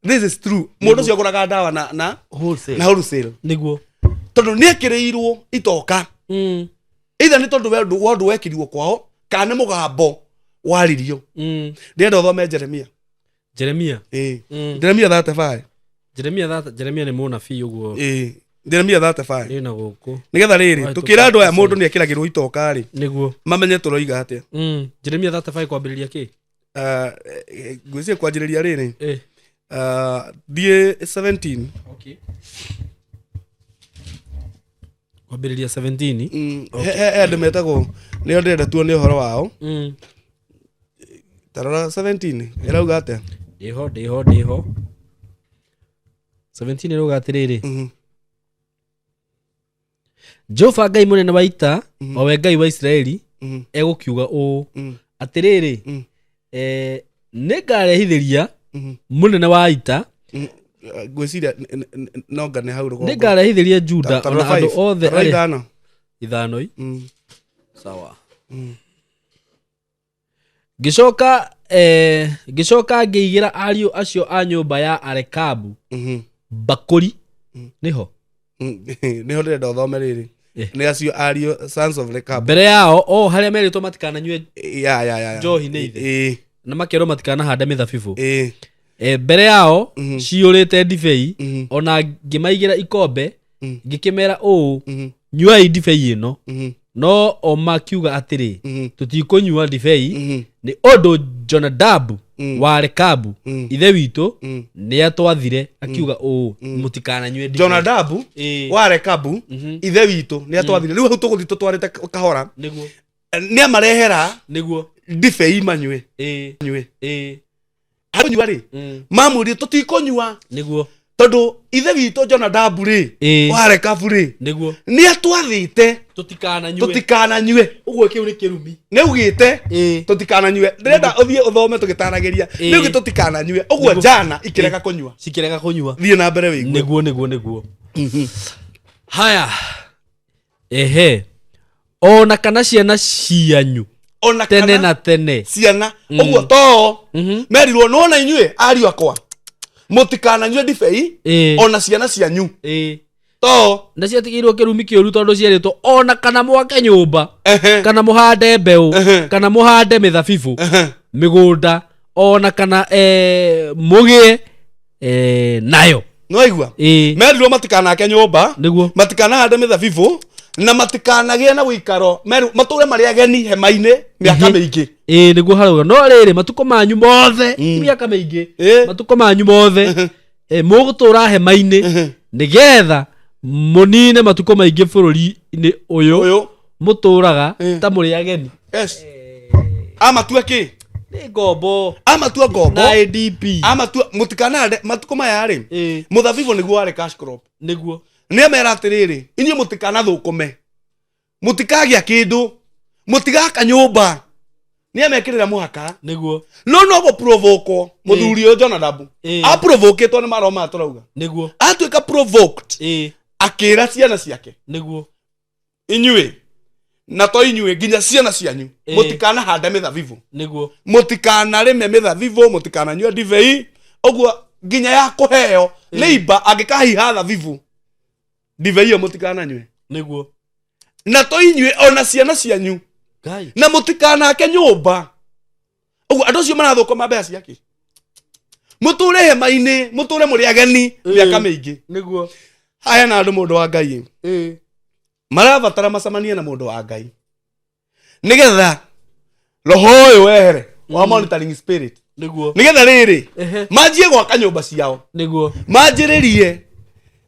this is true mũndũ ũcio agũraga ndawa na wholesale nĩguo tondu nĩ ekĩrĩirwo itoka either nĩ tondu wendũ wekĩrirwo kwao kana nĩ mũgambo waririo ndĩrenda ũthome Jeremia 35 Jeremia nĩ mũnabii ũguo Jeremia 35 ina guku nigetha riri tukira andu aya mundu ni ekiragirwo itoka ri niguo mamenye turoiga atia Jeremia 35 kwambiriria ki ngwicie kwanjiriria riri die 17 okay kwambiriria 17 andu metagwo nio ndenda tuone uhoro wao tarora 17 irauga atia ndiho 17 irauga atiriri Jehova Ngai munene wa ita owe Ngai wa Israeli egukiuga ũũ atiriri nĩngarehithĩria munene wa ita ngwĩciria nongane hau rũgongo nĩngarehithĩria Juda ona andũ othe arĩa ithano sawa ngĩcoka ngĩigĩra ariũ acio a nyũmba ya Arekabu mbakũri niho ndĩrenda ũthome rĩrĩ nĩ acio ariũ sons of Rekabu mbere yao harĩa merĩtwo matikananyue njohi nĩ ithe na makerwo matikanahande mĩthabibũ mbere yao ciyũrĩte ndibei ona ngĩmaigĩra ikombe ngĩkĩmera ũũ nyuai ndibei ĩno no o makiuga atĩrĩ tũtikũnyua ndibei nĩ ũndũ Jonadabu wa Rekabu ithe witũ nĩ atwathire akiuga ũũ mũtikananyue ndibei Jonadabu wa Rekabu ithe witũ nĩ atwathire rĩu hau tũgũthiĩ tũtwarĩte kahora nĩ amarehera nĩguo ndibei manyue anyua ri mamuri tutikonyua niguo tondu ithe witũ Jonadabu ri ware kabu ri niguo ni atwathite tutikananyue uguo kiu ni kirumi ni ugite tutikananyue ndirenda uthie uthome tugitarageria ni ugi tutikananyue uguo jana ikireka kunyua thie na mbere wigue niguo haya ona kana ciana cianyu ona tene na tene ciana uguo to merirwo nona inyue ari akwa mutikananyue ndibei ona ciana cianyu to na ciatigirwo kirumi kiuru tondu cieritwo ona kana mwake nyumba kana muhande mbeu kana muhande mithabibu migunda ona kana mugie nayo no igua merirwo matikanake nyumba matikanahande mithabibu na matikanagie na guikaro mature mari ageni hema-ini miaka mingi niguo harauga no riri matuko manyu mothe miaka mingi matuko manyu mothe mugutura hema-ini nigetha munine matuko maingi bururi-ini uyu muturaga ta muri ageni amatua ki ni ngombo na IDP amatua mutikanahande matuko maya ri muthabibu niguo wari cash crop niguo ni mera atiriri inyuĩ mutikanathũkũme mutikagia kindu mutigaka nyumba ni amekirira muhaka niguo no guprovoke muthuri uyu Jonadabu aprovoketwo ni maroma turauga niguo atuika provoked akira ciana ciake niguo inyuĩ na to inyuĩ nginya ciana cianyu mutikanahande mithabibu niguo mutikanarime mithabibu mutikananyua ndibei uguo nginya ya kuheo neighbor angikahiha thabibu ndibei yo mutikananyue niguo na to inyue ona ciana cianyu ngai na mutikanake nyumba uguo andu cio marathũkũma mbeca ciake muture hema-ini muture muri ageni miaka mingi niguo haya na andu mundu wa Ngai marabatara macamanie na mundu wa Ngai nigetha roho uyu wehere wa monitoring spirit niguo nigetha riri manjie gwaka nyumba ciao niguo manjiririe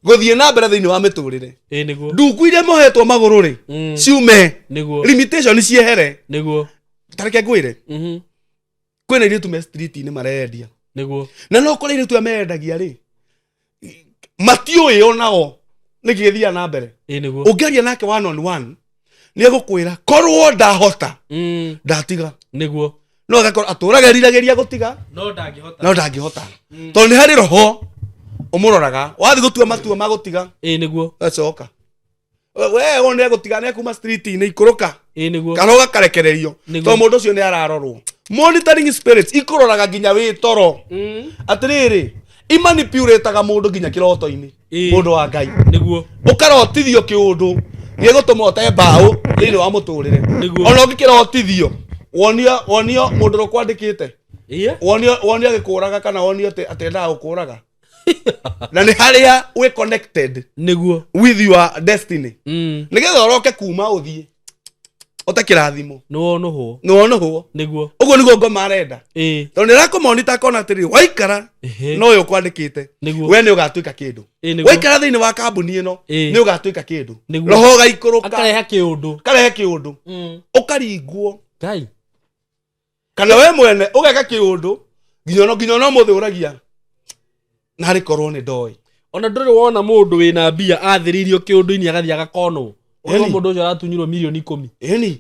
guthie na mbere thiini wa miturire niguo nduku iria mohetwo maguru ri ciume niguo limitation ciehere niguo tareke ngwire kwina irio tume street ni marendia niguo na no kore irio tu amendagia ri matiui onao nikithia na mbere niguo ungeria nake one on one ni egukwira korwo ndahota ndatiga niguo no gakora aturagerirageria gutiga no ndangihota tondu ni hari roho umuroraga wathi gutua matua magutiga niguo acoka we one gutiga ne kuma street ni ikuruka niguo karoga karekererio to mundu ucio ni ararorwo monitoring spirits ikuroraga nginya wi toro atiriri imanipulataga mundu nginya kiroto-ini mundu wa Ngai niguo ukarotithio kiundu ni gutuma ote mbao thiini wa muturire ona ungikirotithio wonio mundu rukwandikite wonio agikuraga kana wonio atendaga gukuraga na ni haria we connected niguo with your destiny nigetha oroke kuma uthie otakirathimo no wonohwo niguo uguo niguo ngoma arenda tondu nirakumonita kona atiri waikara no yo kwandikite we ni ugatuika kindu waikara thiini wa kambuni ino ni ugatuika kindu roho gaikuruka karehe kiundu ukaringwo ngai kana we mwene ugeka kiundu nginya no muthuragia na hari korwo ni ndoi ona nduri wona mundu wina mbia athiririo kiundu-ini agathia agakonwo uno mundu ucio aratunyirwo milioni 10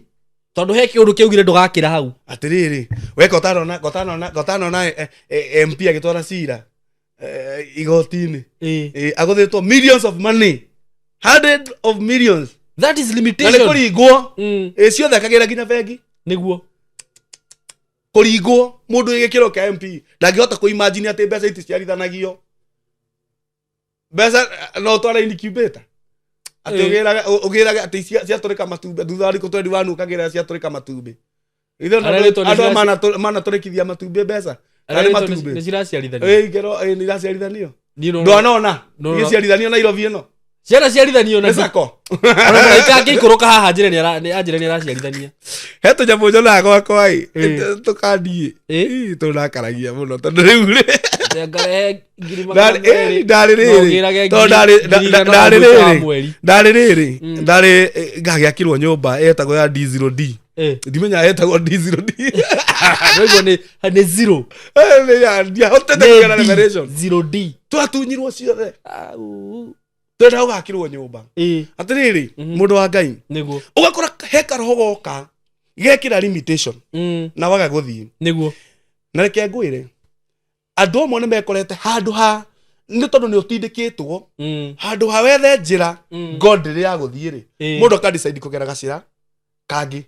tondu he kiundu kiugire ndugakira hau atiriri we gotano na MP agitwara cira igoti-ini aguthitwo millions of money hundreds of millions that is limitation na kuringwo ciothe akagira nginya bengi niguo kuringwo mundu igikiro kia MP ndangihota kuimagine ati mbeca iti ciarithanagio mbeca no twara incubator ati ugiraga ati ciaturika matumbe thutha riku twendi wanu kagira ciaturika matumbe ithe andu mana turikithia matumbe mbeca kare matumbe ni ciraciarithanio ngero ni iraciarithanio ndwanona ni ciarithanio Nairobi ino ciana ciarithanio na sako ona ndaika ngikuruka haha njire ni araciarithania heto jamu jona gwakwa i tukandie tunakaragia muno tondu riu ri ndari ngagiakirwo nyumba etagwo ya D0D ndimenya etagwo D0D Rwego ni zero. ya hotete kugera revelation 0D. Twatunyirwo ciothe. Twenda ugakirwo nyumba. Atiriri mundu wa Ngai. Niguo. Ugakora heka roho goka. Igekira limitation. Na waga guthii. Niguo. Na reke ngwire. Andu amwe ni mekorete handu ha ni tondu ni utindikitwo. Handu ha wethe njira God ri ya guthii ri. Mundu ka decide kugera gacira kangi.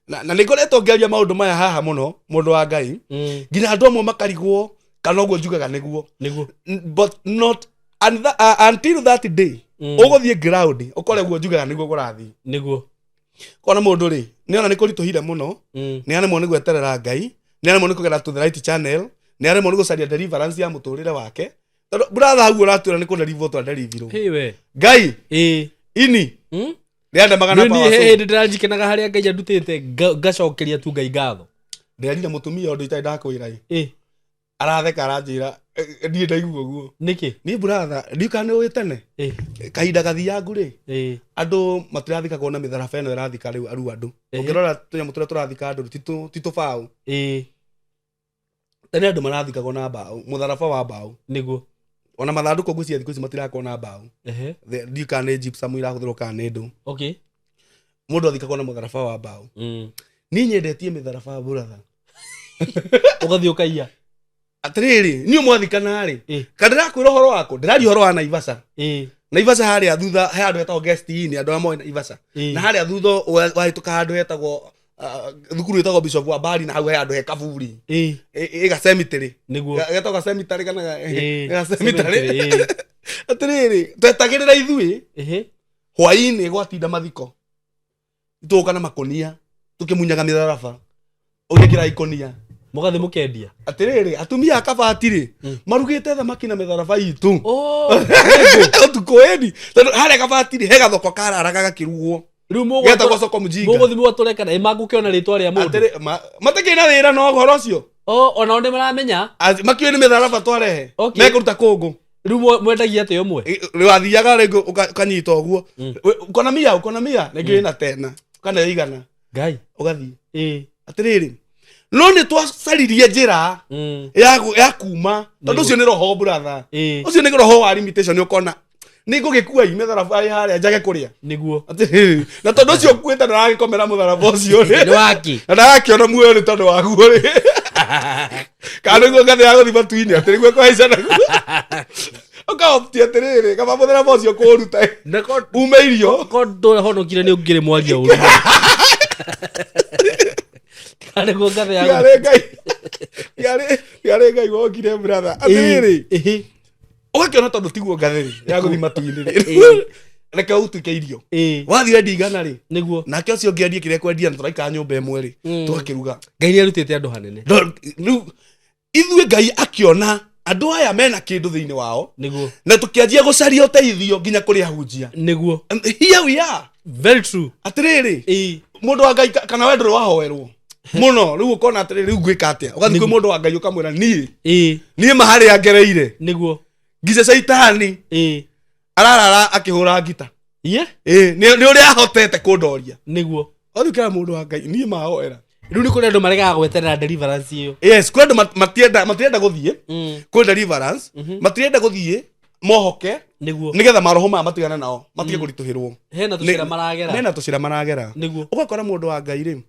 Na nikoretwo ngeria maundu maya haha muno mundu wa Ngai. Nginya andu amwe makarigwo kana uguo njugaga niguo. But not until that day. Uguthie ground ukore guo njugaga niguo gurathi. Niguo. Kona mundu ri ni ona nikurituhire muno. Ni ane mo ni gweterera Ngai. Ni ane mo ni kugera to the right channel. Ni ane mo ni gucaria deliverance ya muturire wake. Brother hagu uratwira ni kudeliver to deliver. Hiwe. Ngai. Ini. Ndianda magana pa wacu. Ni ndirajikenaga haria Ngai andutite ngacokeria tu Ngai ngatho. Ndirarira mutumia undu itai ndakwira aratheka aranjira ndie ndaigua guo. Niki? Ni brother, ndikane witene. Kahinda gathiangu ri. Andu matirathikagwo na mitharaba eno irathika riu aru andu. Ungirora tunyamu turia turathika andu tito bao. Tene andu marathikagwo na bao, mutharaba wa bao. Niguo. Ona mathanduku ngucia thiku ici matirakwo na bao. Ndikane Egypt samuira huthirwo kana ndu. Okay. Mundu athikagwo na mutharaba wa bao. Ni nyendetie mitharaba brother. Ugathii ukaiya. Atiriri ni mwathikana ri kadira kwira horo wako ndirari horo wa Naivasha Naivasha hari athutha he andu etagwo guest ini andu amwe Naivasha na hari athutha wahituka handu hetagwo thukuru etagwo Bishop wa Bari na hau he andu he kaburi ega cemetery niguo getagwo cemetery kana ega cemetery atiriri twetagirira ithui hwaini gwatinda mathiko tuka na makonia tukimunyaga mitharaba ugekira ikonia mugathi mukendia atiriri atumia akabatiri marugite thamaki na mitharaba itu tukoeni hare kabatiri he gathoko kararaga gakirugwo riu mugo getagwo soko mujinga mugo thimu aturekana imagukiona ritwa ria mundu matakina wira no horo ucio ona onde maramenya makioni mitharaba twarehe mekuruta kungu riu mwendagia ate umwe riu athiaga ringo ukanyita uguo ukona mia ningĩ na tena kana igana Ngai ugathi atiriri no ni twacaririe njira ya kuma tondu ucio ni roho brother ucio ni roho wa limitation ukona ni ngugikua imetharaba haria njage kuria niguo na tondu ucio kwita ndaragikomera mutharaba ucio ni waki na ndakiona muoyo ni tondu waguo ri kana ngo ngathe ya guthi matuini atiri gwe kwa icana ukaopti atiriri kama mutharaba ucio kuruta umeirio kondo honokire ni ungire mwaria uru Kale go ngathe ya yare Ngai wokire brother atiriri ugakiona tondu tiguo ngatheri ya guthi matuini reke utuke irio wathi wendi igana ri niguo nake ucio ngiendie kire kwendia na turaika nyumba imwe ri tugakiruga Ngai ni arutite andu hanene riu ithui Ngai akiona andu aya mena kindu thiini wao niguo na tukianjia gucaria uteithio nginya kuri ahunjia niguo here we are very true atiriri mundu wa Ngai kana we nduri wahoerwo muno riu ukona atiriri riu gwika atia ugathi kwi mundu wa Ngai ukamwira nie mahari angereire niguo ngice saitani ararara akihura ngita ni uri ahotete kundoria niguo othikira mundu wa Ngai nie mahoera riu ni kuri andu maregaga gweterera deliverance iyo yes kuri andu matienda guthie kuri deliverance matienda guthie mohoke niguo nigetha maroho ma matigana nao matige kurituhirwo hena tucira maragera niguo ugakora mundu wa Ngai ri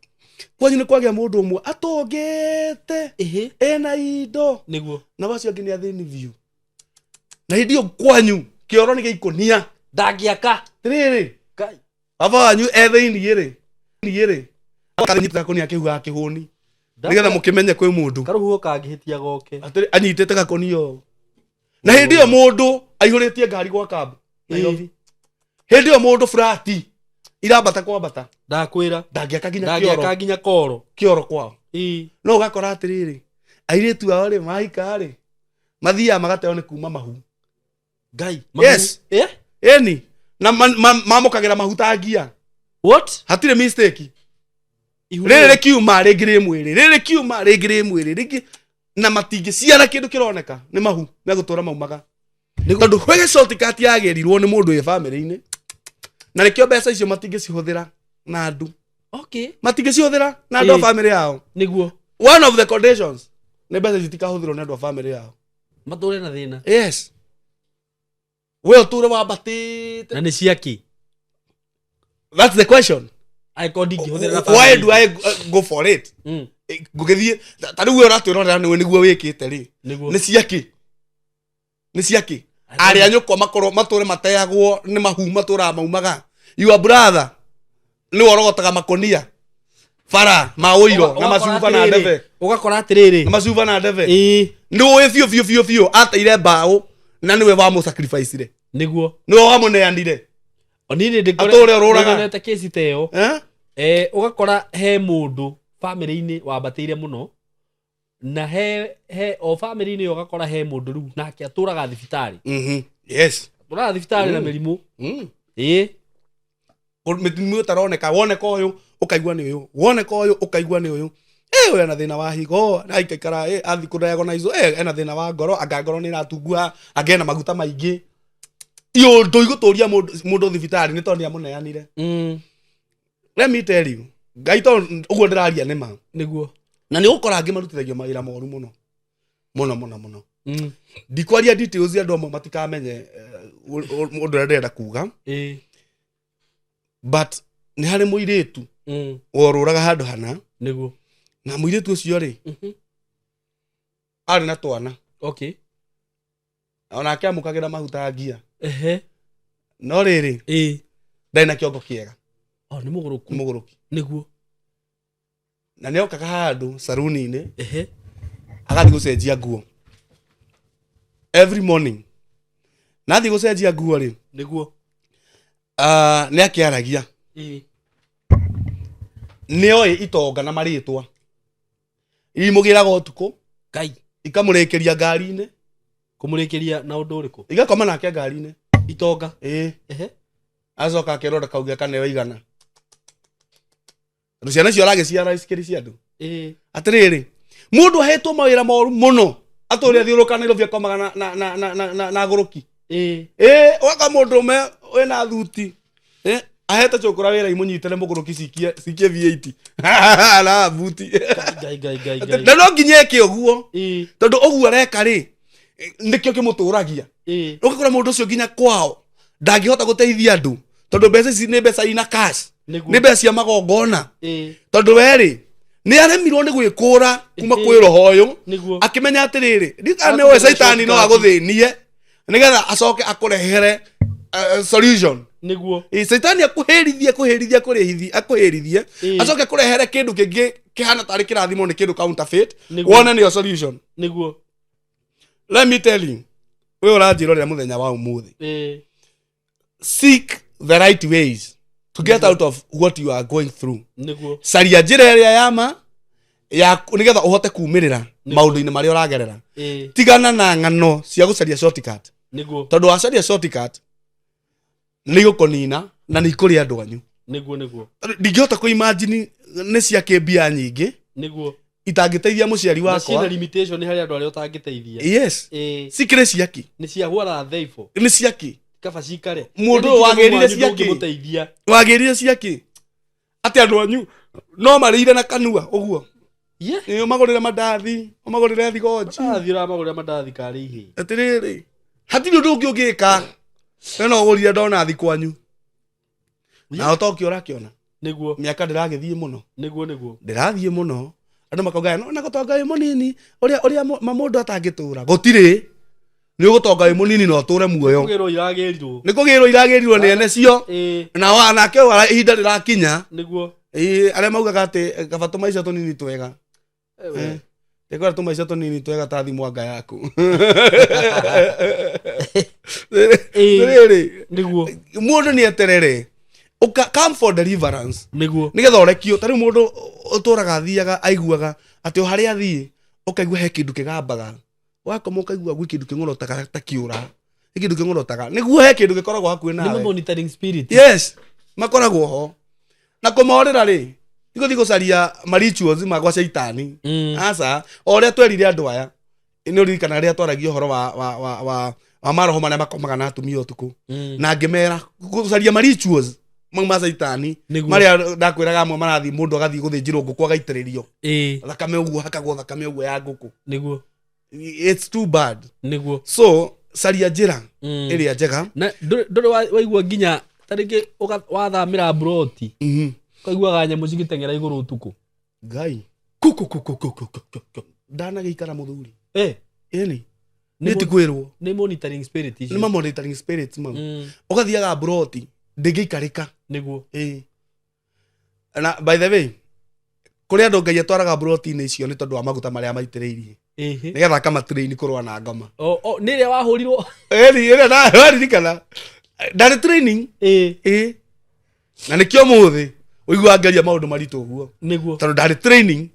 kwanyu ni kwagia mundu umwe atongete ena indo niguo na bacio angini athini view na hindio kwanyu kioro ni giikonia ndagiaka tiriri Ngai aba wanyu ethaini ri akanyita konia kihuga kihuni nigetha mukimenye kwi mundu karuhuo kangihitia goke atiri anyitete gakonio na hindio mundu aihuritie ngari gwa kambu Nairobi hindio mundu frati irabata kwambata ndakwira ndagiaka ginya kioro kwao no ugakora atiriri airitu ao ri maika ri mathia magateo ni kuma mahu Ngai yes eni na mamukagira mahutangia what hatire mistake riri kiuma ringire mwiri ringi na matingi ciara kindu kironeka ni mahu megutura maumaga tondu hwege shortcut yagerirwo ni mundu e family-ini na nikio mbeca icio matingi cihuthira na andu Okay. matingĩcihũthĩra na andũ a family yao. Nĩguo. One of the conditions nĩ mbeca citikahũthĩrwo nĩ andũ a family yao. Matũre na thĩna. Yes. We ũtũre wambatĩte. Na nĩ ciaki. That's the question. I call ndingĩhũthĩra na family. Why do I go for it? Ngũgĩthiĩ ta rĩu we ũratwĩrorera nĩguo wĩkĩte rĩ. Nĩ ciaki. Nĩ ciaki. Arĩa nyũkwa matũre mateagwo nĩ mahu matũra maumaga. Your brother nĩ worogotaga makonia. Bara ma ũiro na macuba na ndebe. Ũgakora atĩrĩrĩ. Na macuba na ndebe. Nĩwe biũ ateire mbaũ na nĩwe wa mũ sacrifice re. Nĩguo. Nĩwe wa mũneanire. Onini ndĩkorete kesi ta ĩyo. Ũgakora he mũndũ family-inĩ wambatĩire mũno na he o family-inĩ ĩyo ũgakora he mũndũ rĩu nake atũraga thibitarĩ. Yes. Atũraga thibitarĩ na mĩrimũ. Mĩrimũ ĩtaroneka woneka ũyũ ũkaigua nĩ ũyũ. Woneka ũyũ ũkaigua nĩ ũyũ. Ũyũ ena thĩna wa higo na aikara athi kũdiagonizwo ena thĩna wa ngoro anga ngoro nĩ ĩratungua anga ena maguta maingĩ. Iyo ndũigũtũria mũndũ thibitarĩ nĩ tondũ nĩamũneanire. Let me tell you. Ngai to ũguo ndĩraria nĩ ma. Nĩguo. Na nĩ ũgũkora angĩ marutithagio mawĩra moru mũno. Mũno. Ndikwaria details ya andũ amwe matikamenye ũndũ ũrĩa ndĩrenda kuga. But nĩ harĩ mũirĩtu worũraga handũ hana. Nĩguo. Na mũirĩtu ũcio rĩ arĩ na twana. Okay. Onake amũkagĩra mahuta ngia. No rĩrĩ ndarĩ na kĩongo kĩega. Nĩ mũgũrũki. Nĩguo. Na nĩ okaga handũ saruni-inĩ. Agathiĩ gũcenjia nguo. Every morning. Nathiĩ gũcenjia nguo rĩ. Nĩguo. Nĩ akĩaragia. Nĩoĩ itonga na marĩtwa. Imũgĩraga ũtukũ. Ngai. Ikamũrĩkĩria ngari-inĩ. Kũmũrĩkĩria na ũndũ ũrĩkũ? Igakoma nake ngari-inĩ. Itonga. Acoka akĩrora kauge kaneo igana. Ciana cio aragĩciara ikĩrĩ cia andũ. Atĩrĩrĩ, mũndũ ahetwo mawĩra moru mũno. Atũrĩa thiũrũka Nairobi akomaga na ngũrũki. Waka mũndũ ũme wĩna thuti. Ahete cũkũra wĩra imũnyitĩre mũgũrũki cikie V8. Na buti. Na no nginya eke ũguo. Tondũ ũguo areka rĩ nĩkĩo kĩmũtũragia. Ũgakora mũndũ ũcio nginya kwao ndangĩhota gũteithia andũ tondũ mbeca ici nĩ mbeca ina cash. Nĩ mbeca cia magongona. Tondũ werĩ nĩ aremirwo nĩ gwĩkũra kuma kwĩ roho ũyũ akĩmenya atĩrĩrĩ ndikane we Saitani no agũthĩnie nĩgetha acoke akũrehere solution. Nĩguo. Saitani akũhĩrithie acoke akũrehere kĩndũ kĩngĩ kĩhana tarĩ kĩrathimo nĩ kĩndũ counterfeit wone nĩyo solution. Nĩguo. Let me tell you. We ũranjĩrorera mũthenya wa ũmũthĩ. Seek the right ways to get out of what you are going through. Nĩguo. Caria njĩra ĩrĩa yama ya nĩgetha ũhote kumĩrĩra maũndũ-inĩ marĩa ũragerera. Tigana na ng'ano cia gũcaria shortcut. Nĩguo. Tondũ wacaria shortcut nĩ igũkũnina na nĩ ikũrĩa andũ anyu. Nĩguo. Ndingĩhota kũimagine nĩ cia kĩmbia nyingĩ. Nĩguo. Itangĩteithia mũciari wakwa. Na ciĩna limitation harĩ andũ arĩa ũtangĩteithia. Yes. Cikĩrĩ ciaki. Nĩ cia hwara thaifo. Nĩ ciaki. Kaba cikare. Mũndũ wagĩrire ciaki. Wagĩrire ciaki. Atĩ andũ anyu no marĩire na kanua ũguo. Ũmagũrĩre mandathi, ũmagũrĩre thigonji. Ũramagũrĩra mandathi karĩ ihĩ. Atĩrĩrĩ. Hatirĩ ũndũ ũngĩ ũngĩka. No ũgũrire donathi kwanyu. Na ũtokio ũrakĩona. Nĩguo. Mĩaka ndĩragĩthiĩ mũno. Nĩguo. Ndĩrathiĩ mũno. Andũ makauga no na gũtonga wĩ mũnini ũrĩa mũndũ atangĩtũra. Gũtirĩ. Nĩ ũgũtonga wĩ mũnini na ũtũre muoyo. Nĩ kũgĩrwo iragĩrirwo nĩ ene cio. Na wanake ihinda rĩrakinya. Nĩguo. Arĩa maugaga atĩ kaba tũmaica tũnini twega. Ĩkora tũmaica tũnini twega ta thimũ anga yaku. Nĩguo. Mũndũ nĩ eterere. Come for deliverance. Nĩguo. Nĩgetha ũrekio. Ta rĩu mũndũ ũtũraga athiaga aiguaga atĩ o harĩa athiĩ ũkaigua he kĩndũ kĩgambaga. Wakoma ũkaigua gwĩ kĩndũ kĩng'orotaga ta kĩũra. Kĩndũ kĩng'orotaga. Nĩguo he kĩndũ gĩkoragwo hakuhĩ nawe. Nĩ monitoring spirit. Yes. Makoragwo ho. Na kũmorĩra rĩ igũthiĩ gũcaria marituals magwa Saitani. Aca o ũrĩa twerire andũ aya nĩ ũririkana rĩrĩa twaragia ũhoro wa maroho marĩa makomaga na atumia ũtukũ. Na ngĩmera gũcaria marituals mauma caitani Nĩguo. maria ndakwiraga amwe marathi mundu agathi guthinjirwo nguku agaitiririo ĩ thakame uguo hakagwo thakame uguo ya nguku. nĩguo It's too bad. nĩguo So caria njĩra ĩrĩa njega. na ndũrĩ waigua nginya tarĩngĩ wathamĩra broti ũkaiguaga nyamũ cigĩteng'era igũrũ ũtukũ Ngai ndanagĩikara mũthuri ĩni nĩ tikwĩrwo nĩ monitoring spirit nĩ icio ma monitoring spirits mau ũgathiaga broti ndĩngĩikarĩka nĩguo na by the way kũrĩ andũ Ngai atwaraga broti-inĩ icio nĩ tondũ wa maguta marĩa maitĩrĩirie nĩgetha akamatrain kũrũa na ngoma. nĩ ĩrĩa wahũrirwo ĩrĩa naririkana ndarĩ training na nĩkĩo mũthĩ ũigua ngaria maũndũ maritũ ũguo nĩguo tondũ ndarĩ training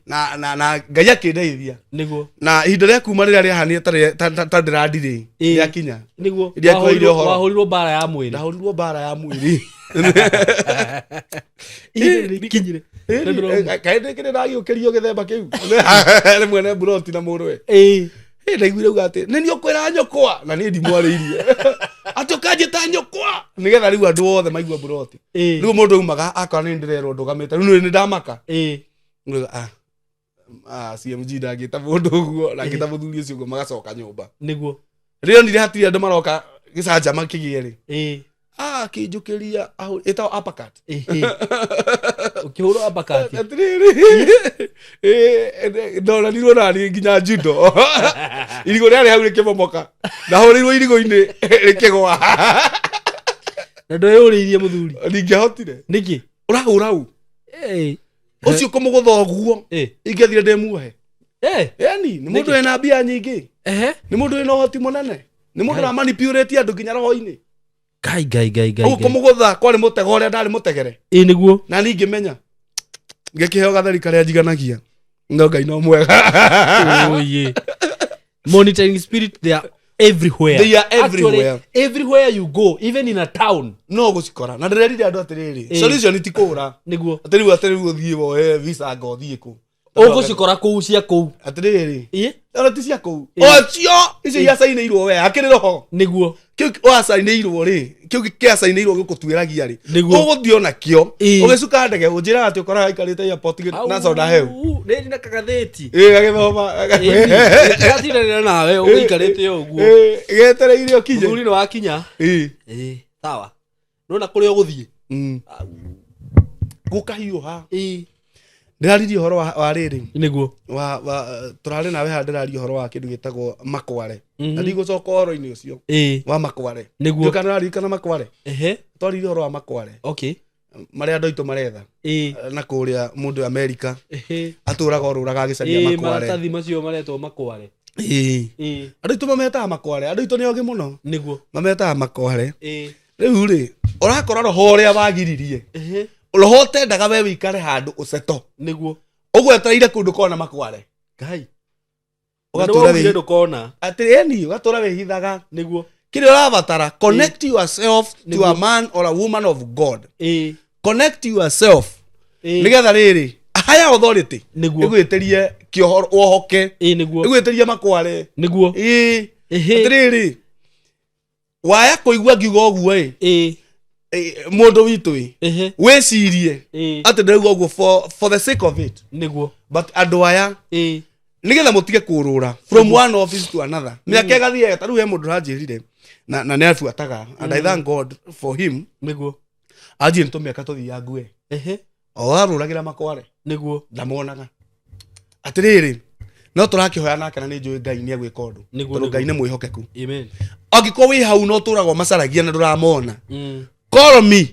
na Ngai akĩndeithia nĩguo na ihinda rĩa kuma rĩrĩa rĩahanire ta ndĩrandirĩ rĩakinya nĩguo wahũrirwo mbara ya mwĩrĩ ndahũrirwo mbara ya mwĩrĩ kinyire kaĩ ndĩkĩrĩ ndagĩũkĩrio gĩthemba kĩu nĩ mwene broti na mũrũwe ndaiguire uga atĩ nĩ niĩ ũkwĩra nyũkwa na niĩ ndimwarĩirie atĩ ũkanjĩta nyũkwa nĩgetha rĩu andũ othe maigua broti rĩu mũndũ aumaga akora nĩ ndĩrerwo ndũgamĩte rĩu nĩ ndamaka CMG ndangĩta mũndũ ũguo na ngĩta mũthuri ũcio ũguo magacoka nyũmba nĩguo rĩrĩa onire hatirĩ andũ maroka gĩcanjama kĩgĩe rĩ akĩnjũkĩria ĩtagwo uppercut ũkĩhũrwo uppercut ndonanirwo naniĩ nginya judo irigũ rĩarĩ hau rĩkĩmomoka ndahũrĩirwo irigũ-inĩ rĩkĩgwa na ndweyũrĩirie mũthuri ndingĩahotire nĩkĩ ũrahũra u ũcio kũmũgũtha ũguo ingĩathire ndĩmuohe yani nĩ mũndũ wĩna mbia nyingĩ nĩ mũndũ wĩna ũhoti mũnene nĩ mũndũ wa manipulate andũ nginya roho-inĩ Gai ũguo kũmũgũtha kwarĩ mũtego ũrĩa ndarĩ mũtegere nĩguo na niĩ ngĩmenya ngĩkĩheo gatheri karĩa njiganagia no Ngai no mwega. Monitoring spirit they are everywhere. They are everywhere. Actually, everywhere you go, even in a town. No gũcikora na ndĩrerire andũ atĩrĩrĩ solution ti kũũra nĩguo atĩrĩu ũthiĩ woe visa ngothiĩ kũ ũgũcikora kũu cia kũu atĩrĩrĩ ona ti cia kũu ocio icio iacainĩirwo we akĩrĩ roho nĩguo kĩu wacainĩirwo rĩ kĩu kĩacainĩirwo gĩkũtuĩragia rĩ Nĩguo. ũgũthiĩ onakĩo ũgĩcuka ndege ũnjĩraga atĩ ũkoraga aikarĩte airport na soda heu nĩ na kagathĩti gagĩthoma gatindanĩra nawe ũgĩikarĩte ũguo getereire ũkinye mũthuri nĩ wakinya sawa nona kũrĩa ũgũthiĩ gũkahiũha ndĩraririe ũhoro wa rĩrĩ nĩguo tũrarĩ nawe haha ndĩraria ũhoro wa kĩndũ gĩtagwo makware na ndigũcoka ũhoro-inĩ ũcio wa makware nĩguo kana ũraririkana makware twaririe ũhoro wa makware marĩa andũ aitũ maretha na kũrĩa mũndũ Amerika atũraga ũrũraga agĩcaria makware maratathi macio maretwo makware andũ aitũ mametaga makware andũ aitũ nĩ ogĩ mũno nĩguo mametaga makware rĩu rĩ ũrakora roho ũrĩa wagiririe roho ũtendaga we wĩikare handũ ũceto nĩguo ũgwetereire kũndũ kona makware Ngai ũgatũra wĩ ndũkona atĩrĩni ũgatũra wĩhithaga nĩguo kĩrĩa ũrabatara connect yourself to a man or a woman of God connect yourself nĩgetha rĩrĩ higher authority ĩgwĩtĩrie kĩohoro wohoke ĩgwĩtĩrie makware nĩguo atĩrĩrĩ waya kũigua ngiuga ũguo mũndũ witũ wĩcirie atĩ ndĩrauga ũguo for the sake of it nĩguo but andũ aya nĩgetha mũtige kũrũra from one office to another mĩaka ĩgathiĩ ta rĩu he mũndũ ranjĩrire na nĩ abuataga and I thank God for him nĩguo anjĩrĩ tũmĩaka tũthiaga ngue o arũragĩra makware nĩguo ndamonaga atĩrĩrĩ no tũrakĩhoya nake na nĩ njũĩ Ngai nĩ agwĩka ũndũ tondũ Ngai nĩ mwĩhokeku angĩkorwo wĩ hau no tũragwo macaragia na ndũramona call me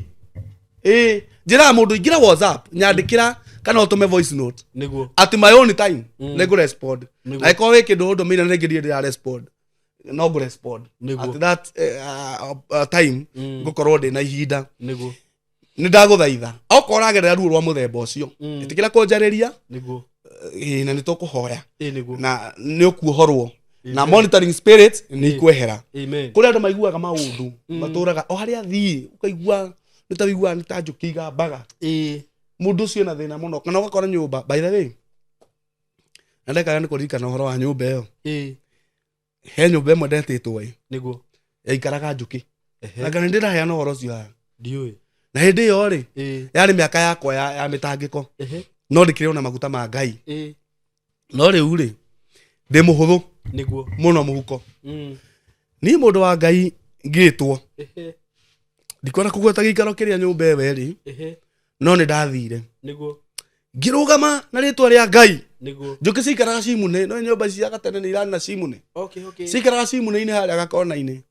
njĩra mũndũ ingĩra WhatsApp nyandĩkĩra kana ũtũme voice note nĩguo at my own time nĩngũ respond angĩkorwo wĩ kĩndũ ũndũ mĩina nĩngĩrie ndĩra respond no ngũ respond at that time ngũkorwo ndĩ na ihinda nĩ ndagũthaitha okorwo ũragerera ruo rwa mũthemba ũcio ĩtĩkĩra kũnjarĩria na nĩ tũkũhoya na nĩ ũkuohorwo na monitoring spirit nĩ ikwehera kũrĩ andũ maiguaga maũndũ matũraga o harĩa thiĩ ũkaigua nĩ ta wĩiguaga nĩ ta njũkĩ igambaga mũndũ ũcio na thĩna mũno kana ũgakora nyũmba by the way na ndekaga nĩ kũririkana ũhoro wa nyũmba ĩyo he nyũmba ĩmwe ndetĩtwo nĩguo yaikaraga njũkĩ na kana ndĩraheana ũhoro ũcio haha ndiũĩ na hindi yo ri yari miaka yakwa ya mitangiko no ndikire ona maguta ma Ngai no riu ri ndi muhuthu niguo muno muhuko ni mundu wa Ngai ngitwo ndikona kugweta gikaro kiria nyumba ewe ri no ni ndathire niguo ngirugama na ritwa ria Ngai niguo njukicikaraga cimune no nyumba cia gatene ni irana cimune okay cikaraga cimune-ini haria gakona-ini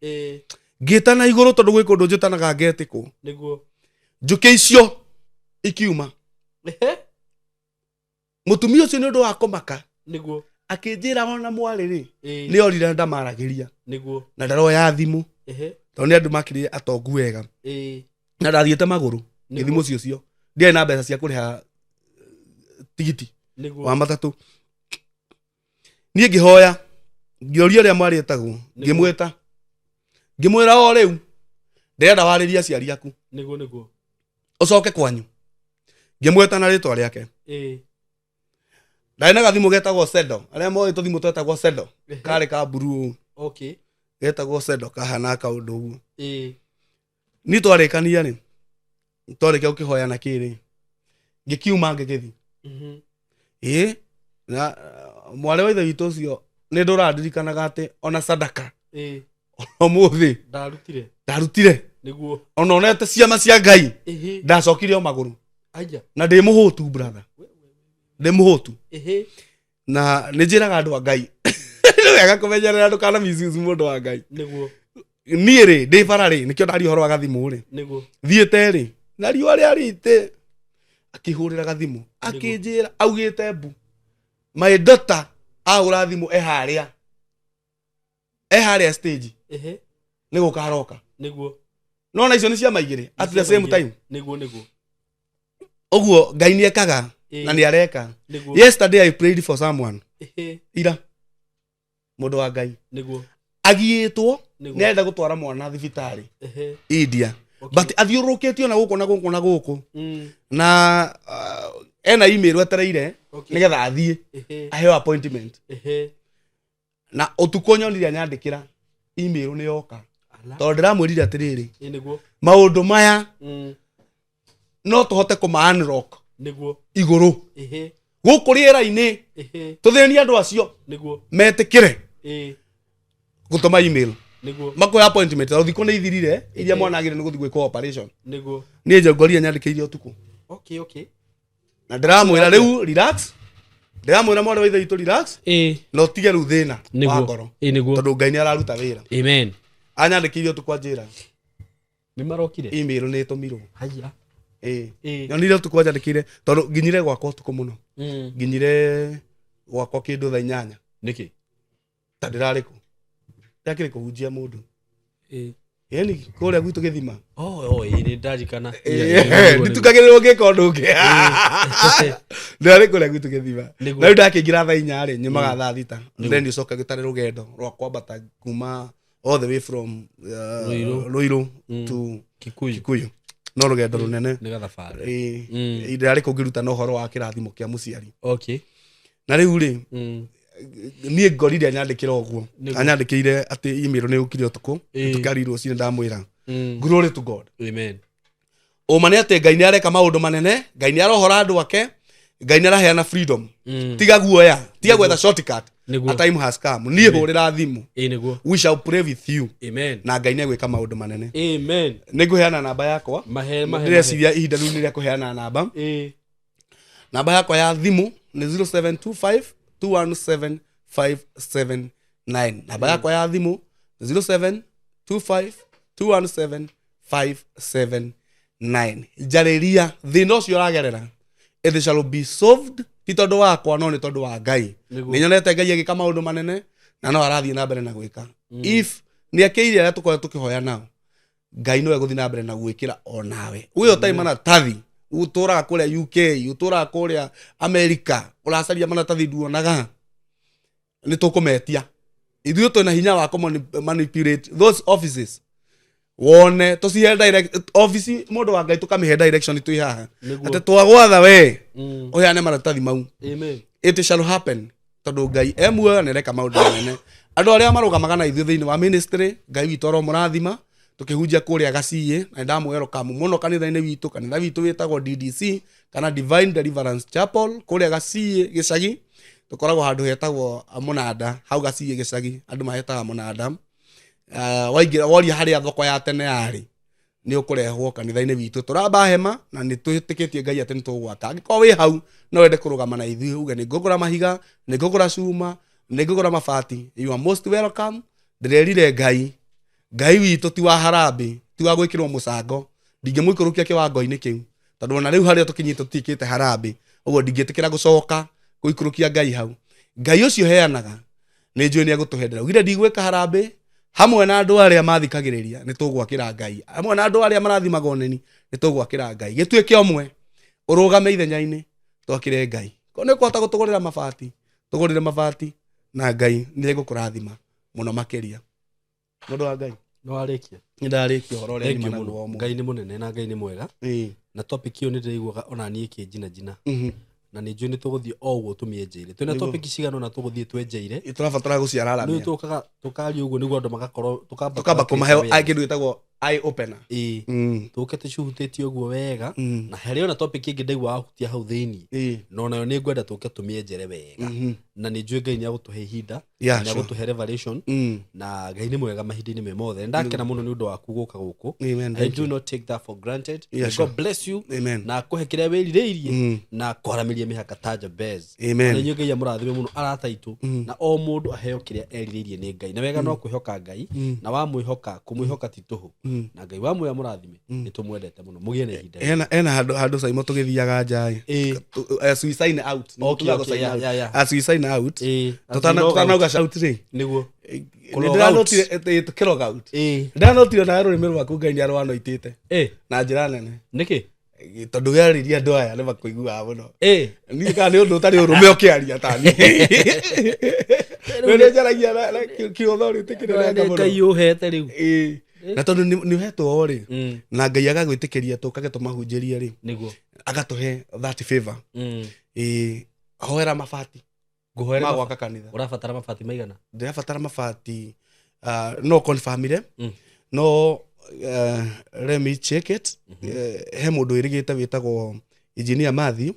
ngitana iguru tondu gwi kundu njutanaga ngetikwo niguo njuki icio ikiuma mutumia ucio ni undu wa kumaka niguo akinjira ona mwari ri ni orire ndamaragiria niguo na ndaroya thimu tondu ni andu makiri atongu wega na ndathiite maguru githimu cio ndiari na mbeca cia kuriha tigiti wa matatu nie ngihoya ngioria ria mwari etagwo ngimwita ngimwira o riu ndirenda wariria aciari aku niguo ucoke kwanyu ngimwita na ritwa riake ndari na gathimu getagwo Sedo aria moe tuthimu twetagwo Sedo kari ka buru getagwo Sedo kahana kaundu uguo ni twarikania ni twarike ukihoya na kiri ngikiuma ngigithi na mware wa ithe witu ucio ni ndurandirikanaga ati ona sadaka ona muthi ndarutire niguo ona onete ciama cia Ngai ndacokire o maguru na ndi muhutu brother ndi muhutu na ni njiraga andu a Ngai ni wega kumenyerera andu kana misuse mundu wa Ngai niguo nie ri ndi bara ri nikio ndari horo wa gathimu ri niguo thiete ri na riwa ria rite akihurira gathimu akinjira augite mbu my daughter ahura thimu eharia stage ni gukaroka niguo no na icio ni cia maigire at the same time niguo oguo Ngai ni ekaga na ni areka yesterday I prayed for someone ira mundu wa Ngai niguo agiitwo nenda gutwara mwana thibitari India but athiurukitio na guku na guku na ena email wetereire nigetha athie aheo appointment na utuko nyonire nyandikira email ni yoka tondu ndiramwirire atiriri maundu maya no tuhote kuma unlock niguo iguru guku riera-ini tuthenie andu acio metikire gutuma email makoya appointment au thiko ni ithirire iria mwana agire ni guthi gwika operation ni njongoria nyandikire utuku na ndiramwira riu relax ndiramwira mwana wa ithe itu relax no tige riu thina wa ngoro tondu Ngai ni araruta wira amen anyandikire utuku anjira ni marokire email ni tumirwo haya nyonire utuku anyandikire tondu nginyire gwakwa utuku muno nginyire gwakwa kindu thaa 8 niki ta ndirariku ndakire kuhunjia mundu yani kuria gwitu githima ni ndarikana nditukagirwo ngika undu ungi ndari kuria gwitu githima na riu ndakingira thaa 4 ri nyumaga thaa 6 then ndicoka gitari rugendo rwa kwambata kuma all the way from Ruiru to Kikuyu no rugendo runene ni gathabari ndari kungiruta no horo wa kirathimo kia muciari na riu ri nie ngorire nyandikira oguo anyandikire ati email ni ukire utuku tukarirwo cire ndamwira glory to God amen mane ati Ngai ni areka maundu manene Ngai ni arohora andu ake Ngai ni araheana freedom tiga guoya tiga gwetha shortcut a time has come nie hurira thimu we shall pray with you amen na Ngai ni gwika maundu manene amen ni nguheana namba yakwa ndĩreciria ihinda rĩu nĩ rĩa kũheana namba namba yakwa ya thimu ni 0725 217 579 namba yakwa ya thimu 0725 217 579 njariria thina ucio uragerera it shall be solved ti tondu wakwa no ni tondu wa Ngai ni nyonete Ngai agika maundu manene na no arathie na mbere na gwika if ni akeire aria tukore tukihoya nao Ngai no eguthi na mbere na gwikira onawe uyo time na tathi uturaga kuria UK uturaga kuria America uracaria manatathi nduonaga ni tukumetia ithuĩ twina hinya wa manipulate those offices wone tucihe direct office mundu wa Ngai tukamihe direction twi haha ati twagwatha we uheane maratathi mau amen it shall happen tondu Ngai emwe nereka maundu manene andu aria marugamaga na ithuĩ thiini wa ministry Ngai witũ ro murathima tukihunjia kuria gaciĩ na ndamu welcome muno kanitha-inĩ witũ. Kanitha witũ wĩtagwo DDC kana Divine Deliverance Chapel kuria gaciĩ gĩcagi. Tukoragwo handu hetagwo Mũnanda, hau gaciĩ gĩcagi andũ mahetaga Mũnanda. Waingĩra woria harĩa thoko ya tene yarĩ nĩ ũkũrehwo kanitha-inĩ witũ. Tũramba hema na nĩ twĩtĩkĩtie Ngai atĩ nĩ tũgwaka. Angĩkorwo wĩ hau no wende kũrũgama na ithuĩ uge nĩ ngũgũra mahiga, nĩ ngũgũra cuma, nĩ ngũgũra mabati, you are most welcome. Ndĩrerire Ngai witũ ti wa harambĩ, ti wa gwĩkĩrwo mũcango. Ndingĩmũikũrũkia kĩwango-inĩ kĩu tondũ ona rĩu harĩa tũkinyĩte tũtikĩte harambĩ, ũguo ndingĩtĩkĩra gũcoka gũikũrũkia Ngai hau. Ngai ũcio heanaga nĩ njũĩ nĩ egũtũhendera. Ugire ndigwĩka harambĩ hamwe na andũ arĩa mathikagĩrĩria nĩ tũgwakĩra Ngai, hamwe na andũ arĩa marathimaga ũneni nĩ tũgwakĩra Ngai. Gĩtuĩke ũmwe ũrũgame ithenya-inĩ twakĩre Ngai. Korwo nĩ ũkũhota gũtũgũrĩra mabati tũgũrĩre mabati na Ngai nĩ egũkũrathima mũno makĩria. Mũndũ wa Ngai no arĩkia nĩ ndarĩkia ũhoro ũrĩa nyuma naguo. Ngai nĩ mũnene na Ngai nĩ mwega. Na topic ĩyo nĩ ndĩraiguaga ona niĩ kĩnjina na nĩ njũĩ nĩ tũgũthiĩ o ũguo tũmĩenjeire. Twĩna topic cigana na tũgũthiĩ twenjeire. Tũrabatara gũciararamia. Nĩ tũkaga tũkaria ũguo nĩguo andũ magakorwo tũkamba kũmahe kĩndũ gĩtagwo eye opener. Tũke tũcihutĩtie ũguo wega na harĩ ona topic ĩngĩ ndaigua wahutia hau thĩinĩ no nayo nĩ ngwenda tũke tũmĩenjere wega. Na nĩ njũĩ Ngai nĩ agũtũhe ihinda, nĩ agũtũhe revelation na Ngai nĩ mwega mahinda-inĩ me mothe. Nĩ ndakena mũno nĩ ũndũ waku gũka gũkũ. I do not take that for granted. God bless you na akũhe kĩrĩa wĩrirĩirie na kũharamĩria mĩhaka ta Jabez. Na inyuĩ Ngai amũrathime mũno arata aitũ na o mũndũ aheo kĩrĩa erirĩirie nĩ Ngai. Na wega no kwĩhoka Ngai na wamwĩhoka kũmwĩhoka ti tũhũ. Na Ngai wa mwĩra mũrathime nĩ tũmwendete mũno. Mũgĩe na ihinda. Ena handũ Simon tũgĩthiaga nja as we sign out. As we sign out. Tũtanauga shout rĩ nĩguo tũkĩlog out. Ndanotire na rũrĩmĩ rwaku Ngai nĩ arwanoitĩte na njĩra nene. Nĩkĩ? Tondũ gĩarĩria andũ aya nĩ makũiguaga mũno. Niĩ kana nĩ ũndũ ũtarĩ ũrũme ũkĩaria ta niĩ. Rĩu njaragia kĩotho rĩ tĩkĩrĩra Ngai ũhete rĩu. Na tondũ nĩ ũhetwo rĩ na Ngai agagwĩtĩkĩria tũkage tũmahunjĩrie rĩ nĩguo agatũhe that favor. Hoera mabati ngũhoera gwaka kanitha. Ũrabatara mabati maigana? Ndĩrabatara mabati no confirmire no let me check it. He mũndũ wĩrĩgĩte wĩtagwo engineer Matthew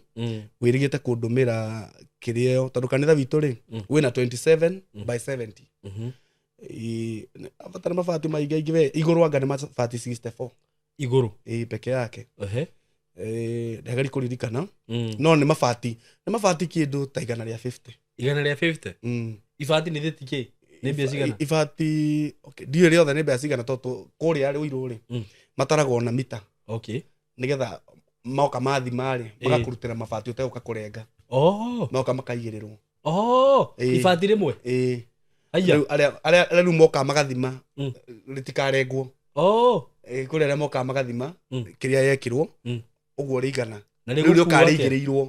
wĩrĩgĩte kũndũmĩra kĩrĩo tondũ kanitha witũ rĩ wĩna 27 by 70. Abatara mabati maingĩ we igũrũ anga nĩ mabati 64 igũrũ peke yake. Ndagari kũririkana no nĩ mabati kĩndũ ta 150. 150? Ibati nĩ thĩtikĩ nĩ mbia cigana? Ibati ndiũ rĩothe nĩ mbia cigana tondũ kũrĩa Rũirũ rĩ mataragwo na mita nĩgetha moka mathima rĩ magakũrutĩra mabati ũtegũka kũrenga moka makaigĩrĩrwo ibati rĩmwe. Arĩa rĩu moka magathima rĩtikarengwo kũrĩa arĩa moka magathima kĩrĩa yekĩrwo ũguo rĩigana rĩu rĩũkarĩigĩrĩirwo.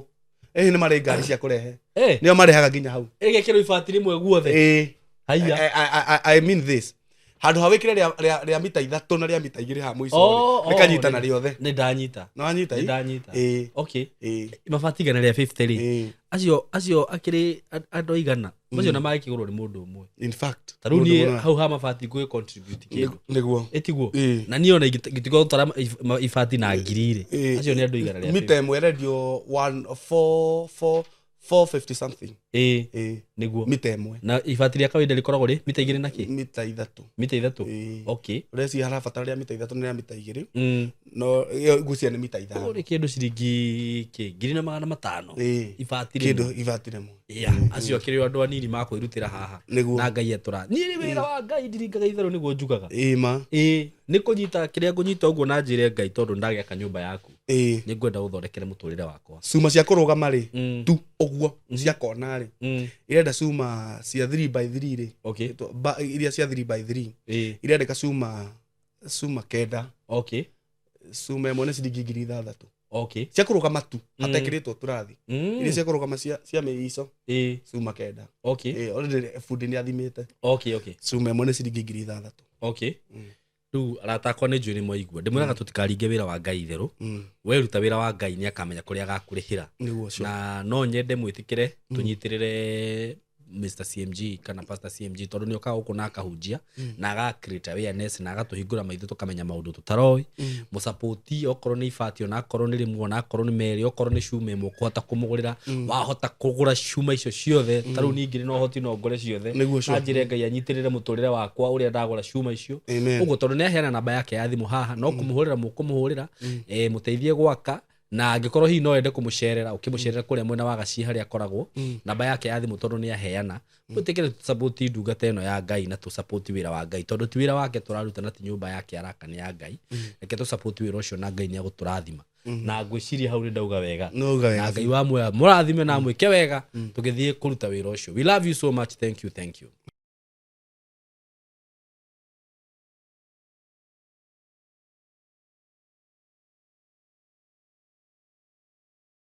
Nĩ marĩ ngari cia kũrehe nĩo marehaga nginya hau ĩgekĩrwo ibati rĩmwe guothe. I mean this handũ ha wĩkĩre rĩa mita 3 na rĩa mita 2 ha mũico rĩkanyitana rĩothe. Nĩ ndanyita. Nĩ wanyita? Nĩ ndanyita. Okay. Mabati igana rĩa 50 rĩ acio akĩrĩ andũ aigana macio na magĩkĩgũrwo nĩ mũndũ ũmwe. In fact tarĩu niĩ hau ha mabati ngũĩ contribute kĩndũ nĩguo ĩtiguo na niĩ ona ngĩtigwo tara ibati na ngiri rĩ acio nĩ andũ igana rĩa mita ĩmwe rendio 450 something. Nĩguo mita ĩmwe na ibati rĩa kawaida rĩkoragwo rĩ mita 2 na kĩ? Mita 3. Mita 3. Okay. Reci harabatara rĩa mita 3 na rĩa mita 2 no gucia nĩ mita 5. Ũrĩ kĩndũ ciringi kĩ 2,500 ibati rĩmwe. Kĩndũ ibati rĩmwe. Acio akĩrĩ andũ anini makwĩrutĩra haha na Ngai etũra. Niĩ nĩ wĩra wa Ngai ndiringaga itherũ nĩguo njugaga. Nĩ kũnyita kĩrĩa ngũnyita ũguo na njĩre Ngai tondũ ndagĩaka nyũmba yaku. Nĩ ngwenda gũthondekere mũtũrĩre wakwa. Cuma cia kũrũgama rĩ tu ũguo cia kona rĩ irenda cuma cia 3 by 3 rĩ. Okay. Iria cia 3 by 3 irenda cuma kenda. Okay. Cuma ĩmwe nĩ ciringi 6,000. Okay. Cia kũrũgama tu hatekĩrĩtwo tũrathi. Iria cia kũrũgama cia mĩico cuma kenda. Okay. Already fundi nĩ athimĩte. Okay. Cuma ĩmwe nĩ ciringi 6,000. Okay. Rĩu arata akwa nĩ njũĩ nĩ mwaigua ndĩmwĩraga tũtikaringe wĩra wa Ngai itherũ. Weruta wĩra wa Ngai nĩ akamenya kũrĩa agakũrĩhĩra na no nyende mwĩtĩkĩre tũnyitĩrĩre Mr CMG kana Pastor CMG tondu ni okaga guku na akahunjia na aga create awareness na agatuhingura maitho tukamenya maundu tutaroi mu support okorwo ni ifati ona okorwo ni rimwe ona okorwo ni meri okorwo ni shuma imwe kuhota kumugurira wahota kugura shuma icio ciothe taru ningire no hoti no ngore ciothe na njire Ngai anyitirire muturire wakwa uria ndagura shuma icio uguo tondu ni aheana namba yake ya thimu haha no kumuhurira mukumuhurira muteithie gwaka na angikorwo hi no ende kumucerera ukimucerera kuria mwena wa Gacii haria akoragwo namba yake ya thimu tondu ni aheana mutikire support ndungata eno ya Ngai na tu support wira wa Ngai tondu ti wira wake turaruta na ti nyumba yake araka ni ya Ngai reke tu support wira ucio na Ngai ni aguturathima na ngwiciria hau ndauga wega na Ngai wa mwe murathime na mwike wega tugithie kuruta wira ucio. We love you so much. Thank you.